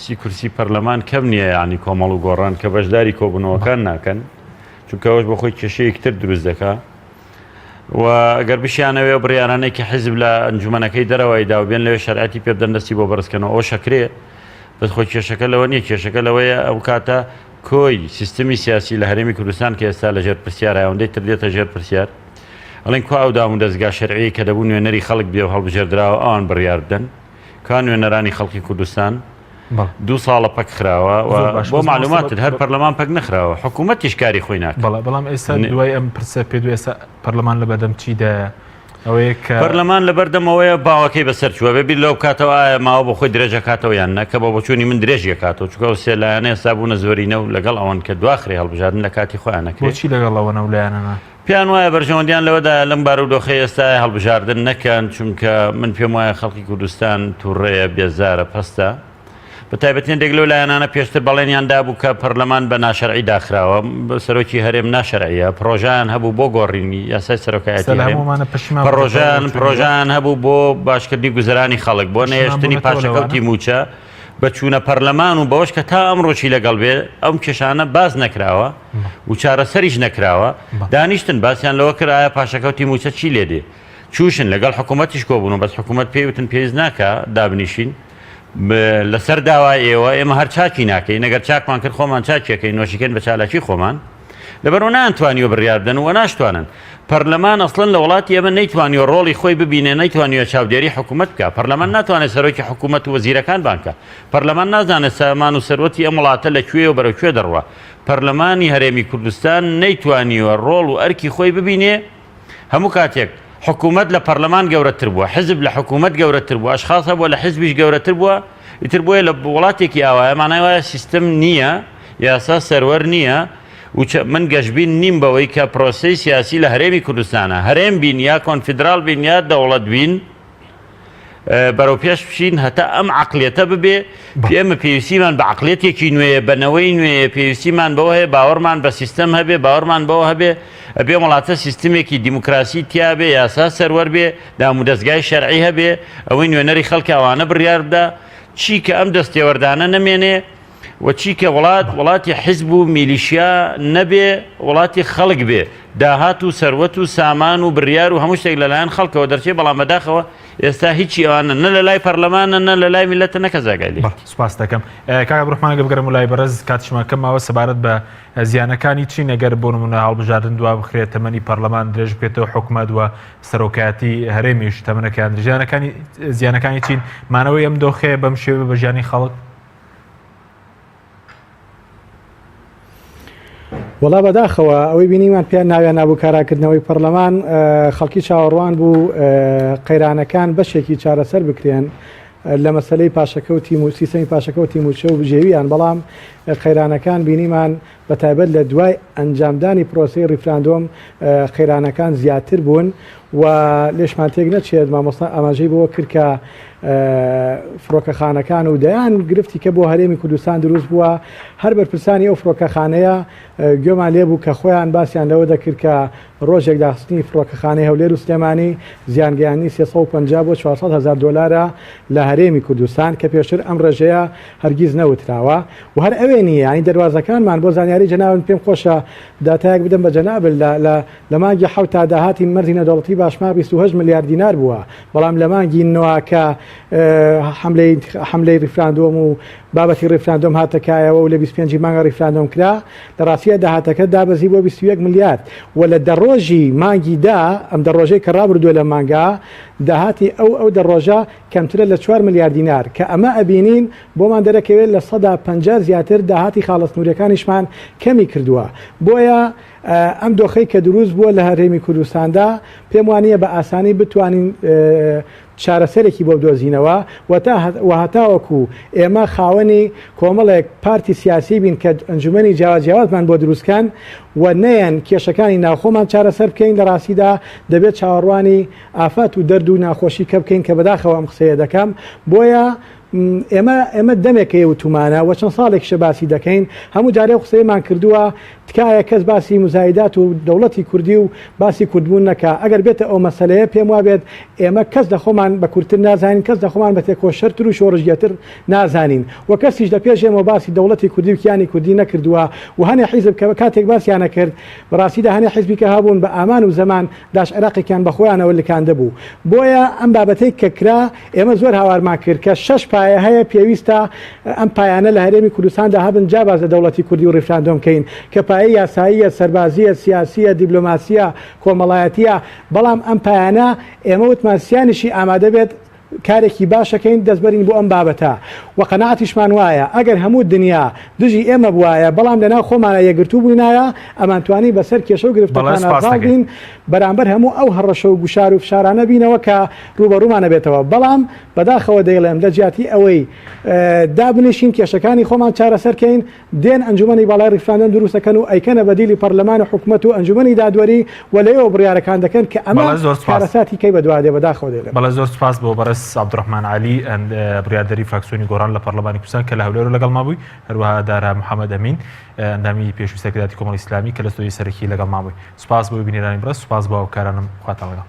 سی کورسی پەرلەمان کەم نییە ینی کۆمەڵ و گۆڕان کە بەشداری کۆبوونەوەکان ناکەن چونکە ئەوش بە خۆی کێشەیەکتر دروست دەکات و ئەگەر بشیانەوێ بڕیارانێکی حیزب لە ئەنجومەنەکەی دەرەوەی داوبێن لەوێ شەرعەتی پێ بدەن دەستی بۆ بەرزکردنەوە ئەو شەکرێ بەس خۆی کێشەکە لەوە نییە کێشەکە لەوەیە ئەو کاتە کۆی سیستمی سیاسی لە هەرێمی کوردستان کە ئێستا لە ژێر پرسیار ئەوەندەی تر دێتە ژێر پرسیار ئەڵێن کو ئەو داوم دەستگا شەرعی کە دەبوو نوێنەری خەڵک بێ و هەڵبژێردراوە ئەوان بڕیار بدەن کان نوێنەرانی خەڵکی کوردستان 2 ساڵە پەک خراوە بۆ معلوماتت هەر پەرلەمان پەک نەخراوە حکوومەتیش کاری خۆی ناکە بەڵام ئێستا دوای ئەم پرسە پێ ئێستا پەرلەمان لە بەردەم چیدا ئەوەیە کە پەرلەمان لە بەردەمەوەیە باوەکەی بەسەر چووە بێبی لەو کاتەوە ماوە بۆ خۆی درێژە کاتەوە یان نەکە بە بۆچوونی من درێژیە کاتەوە چکە و سێلایەنە ئێستا بوونە زۆرینە و لەگەڵ ئەوەن کە دواخری هەڵبژاردن لە کاتی خۆیانەکە بۆچی لەگەڵ ئەوە نەولایەنە پیان وایە بەرژەوەندیان لەوەدا لەم بارودۆخی ئێستا هەڵبژاردن نەکەن چونکە من پێم وایە خەڵکی کوردستان تووڕێیە بێزارە پەستە بە تایبەتێن دێک لەو لایەنانە پێشتر بەڵێنیاندا بوو کە پەرلەمان بە ناشەرعی داخراوە سەرۆکی هەرێم ناشەرعیە پرۆژیان هەبوو بۆ گۆڕینی یاسای سەرۆکایەتی پرۆژیان هەبوو بۆ باشکردنی گوزەرانی خەڵک بۆ نەهێشتنی پاشەکەوتی موچە بە چوونە پەرلەمان و بەوەش کە تا ئەمڕۆژی لەگەڵ بێ ئەم کێشانە باز نەکراوە و چارەسەریش نەکراوە دانیشتن باسییان لەوە کرایە پاشەکەوتی موچە چی لێدێ چوشن لەگەڵ حکوومەتیش کۆبوون بەس حکوومەت پێوتن پێویست ناکە دابنیشین لەسەر داوای ئێوە ئێمە هەر چاکی ناکەین نەگەر چاکمان کرد خۆمان چاکیەکەی نۆشیکەن بە چالاکی خۆمان لەبەرەوە نانتوانیوە بڕیاردن و ناشتوانن پەرلەمان ئەسڵەن لە وڵاتی ئێمە نەیتوانیوە ڕۆڵی خۆی ببینێ نەیتوانیوە چاودێری حکوومەت بکە پەرلەمان ناتوانێت سەرۆکی حکوومەت و وەزیرەکان بانکە پەرلەمان نازانێت سامان و سەرۆتی ئەم وڵاتە لەکوێ و بەرەوکوێ دەڕوە پەرلەمانی هەرێمی کوردستان نەیتوانیوە ڕۆڵ و ئەرکی خۆی ببینێ هەموو کاتێک حکوومەت لە پەرلەمان گەورەتر بووە حزب لە حکوومەت گەورەتر بووە ئەشخاصە بووە لە حزبیش گەورەتر بووە ئیتر بۆیە لە وڵاتێکی ئاوایە مانای وایە سیستم نییە یاسا سەروەر نییە و من گەشتبین نیم بەوەی کە پرۆسەی سیاسی لە هەرێمی کوردستانە هەرێم بین یا کۆنفیدرال بین یا دەوڵەت بین بەرەو پێش بشین هەتا ئەم عقلێتە ببێ ئێمە پێویستیمان بە عقلێتێکی نوێیە بەنەوەی نوێیە پێویستیمان بەوە هەیە باوەڕمان بە سیستەم هەبێ باوەڕمان بەوە هەبێ ئەبێ وڵاتە سیستمێکی دیموکراسی تیا بێ یاسا سەروەر بێ دامو دەستگای شەرعی هەبێ ئەوەی نوێنەری خەڵکی ئەوانە بڕیار بدە چی کە ئەم دەستێوەردانە نەمێنێ و چی کە وڵاتی حیزب و میلیشیا نەبێ وڵاتی خەڵک بێ داهات و سەروەت و سامان و بڕیار و هەموو شتێک لەلایەن خەڵکەوە دەرچێ بەڵام بەداخەوە ئێستا هیچی ئەوانە نە لە لای پەرلەمانە نە لە لای میلەتە نەکە زاگای سوپاس دەکەم کاکە بڕحمانگە بگەرم و لای بەرز کاتیشماکە ماوە سەبارەت بە زیانەکانی چی نەگەر بۆ نمونە هەڵبژاردن دوا بخرێت تەمەنی پەرلەمان درێژ بکرێتەوە حکوومەت وە سەرۆکایەتی هەرێمیش تەمەنەکان زیانەکانی چین مانەوەی ئەم دۆخەیە بەم شێوە بە ژیانی خەڵک وڵا بەداخەوە ئەوەی بینیمان پێیان ناویان نابوو کاراکردنەوەی پەرلەمان خەڵکی چاوەڕوان بوو قەیرانەکان بەشێکی چارەسەر بکرێن لە مەسلەی پاشەکەوتی و سیستەمی پاشەکەوتی موچە و بژێویان بەڵام قەیرانەکان بینیمان بە تایبەت لە دوای ئەنجامدانی پرۆسی ریفراندۆم قەیرانەکان زیاتر بوون و لێشمان تێک نەچێت مامۆستا ئاماژەی بۆ کرد کە فڕۆکەخانەکان و دەیان گرفتی کە بۆ هەرێمی کوردستان دروست بووە هەر بەرپرسانی ئەو فڕۆکەخانەیە گوێمان لێبوو کە خۆیان باسییان لەوە دەکرد کە ڕۆژێک داخستنی فڕۆکەخانەی هەولێر و سلێمانی زیانگەیانی 350 بۆ 400,000 دلار لە هەرێمی کوردستان کە پێشتر ئەم ڕێژەیە هەرگیز نەوتراوە و هەر ئەوێ نیە ینی دەواازەکانمان بۆ زانیاری جەناون پێم خۆشە داتایەک بدەم بە جەنابل لە مانگی حەوت تا داهاتی مەرزی نەدەوڵەتی باشمار 28 ملیار دینار بووە بەڵام لە مانگی نەوە کە حملەی ریفراندۆم و بابەتی ریفراندۆم هاتەکایەوە و لە 25 مانگە ریفراندۆم کرا لە ڕاستیە داهاتەکە دابەزی بۆ 21 ملیارد و لە دەڕۆژی مانگیدا ئەم دەڕۆژەی کە ڕابردووە لە مانگا داهاتی ئەو دەڕۆژە کەمترە لە 4 ملیارد دینار کە ئەمە ئەبینین بۆمان دەرەکەوێت لە 150 زیاتر داهاتی خاڵستنوورەکانیشمان کەمی کردووە بۆیە ئەم دۆخەی کە دروست بووە لە هەرێمی کوردستاندا پێم وانە بە ئاسانی بتوانین چارەسەرێکی بۆ بدۆزینەوە و هەتاوەکو ئێمە خاوەنی کۆمەڵێک پارتی سیاسی بین کە ئەنجومەنی جیاوازمان بۆ دروستکان و نەیەن کێشەکانی ناوخۆمان چارەسەر بکەین لە ڕاستیدا دەبێت چاوەڕوانی ئافات و دەرد و ناخۆشی کە بکەین کە بەداخەوە ئەم قسەیە دەکەم بۆیە ئێمە دەمێکەیە وتومانە و چەند ساڵێکشە باسی دەکەین هەموو جارێ قسەیەمان کردووە تکایە کەس باسی مزایدات و دەوڵەتی کوردی و باسی کوردبوون نەکە ئەگەر بێتە ئەو مەسەلەیە پێم وابێت ئێمە کەس لە خۆمان بە کورتتر نازانین کەس لە خۆمان بە تێکۆشەرتر و شۆڕژگەتر نازانین و کەسیش لە پێش ئێمە باسی دەوڵەتی کوردی و کیانی کوردی نەکردووە و هەنێ حیزب کە کاتێک باسییانە کرد بەڕاستیدا هەنێ حیزبی کە هابوون بە ئامان و زەمان داش عێراقیان بەخۆیانەوە لکاندە بوو بۆیە ئەم بابەتەی کە کرا ئێمە زۆر هاوارمان کرد کە 6 پایە هەیە پێویستە ئەم پایانە لە هەرێمی کوردستاندا هەبن جاباز لە دەوڵەتی کوردی و ڕیفراندۆم کەین کە پایە یاساییە سەربازیە سیاسیە دیبلۆماسیە کۆمەڵایەتیە بەڵام ئەم پایانە ئێمە وتمانسیانیشی ئامادە بێت کارێکی باشەکەین دەستبەرین بۆ ئەم بابەتە و قەناعەتیشمان وایە ئەگەر هەموو دنیا دژی ئێمە بواە بەڵام لەناو خۆمانە یەگرتوو بووینایە ئەمانتوانی بەسەر کێشە و گرفتەکانەڵین بەرامبەر هەموو ئەو هەڕەشە و گوشار و فشارانە بینەوە کە ڕوبەڕوومانە بێتەوە بەڵام بەداخەوە دەیڵێم لە جیاتی ئەوەی دابنیشین کێشەکانی خۆمان چارەسەرکەین دێن ئەنجومەنی باڵای ڕیفراندۆم دروستەکەن و ئەیکەنە بەدیلی پەرلەمان و حکوومەت و ئەنجومەنی دادوەری و لەوێ بڕیارەکان دەکەن کە ئەمە کارەساتی کەی بەدوادێ بەداخەوە دەیڵێم. بەڵێ زۆر سپاس بۆ بەرز عەبدوڕەحمان عەلی بڕیاردەری فراکسیۆنی گۆڕان لە پەرلەمانی کوردستان کە لە هەولێر لەگەڵ مابووی هەروەها دارا محەممەد ئەمین ئەندامی پێشویستەکەداتی کۆمەڵی ئیسلامی کە لە ستۆری سەرەکی لەگەڵ مابووی سپاس بۆ بینێرانی بڕست سپاس بۆ ئەو کارانم خواتان لەگەڵ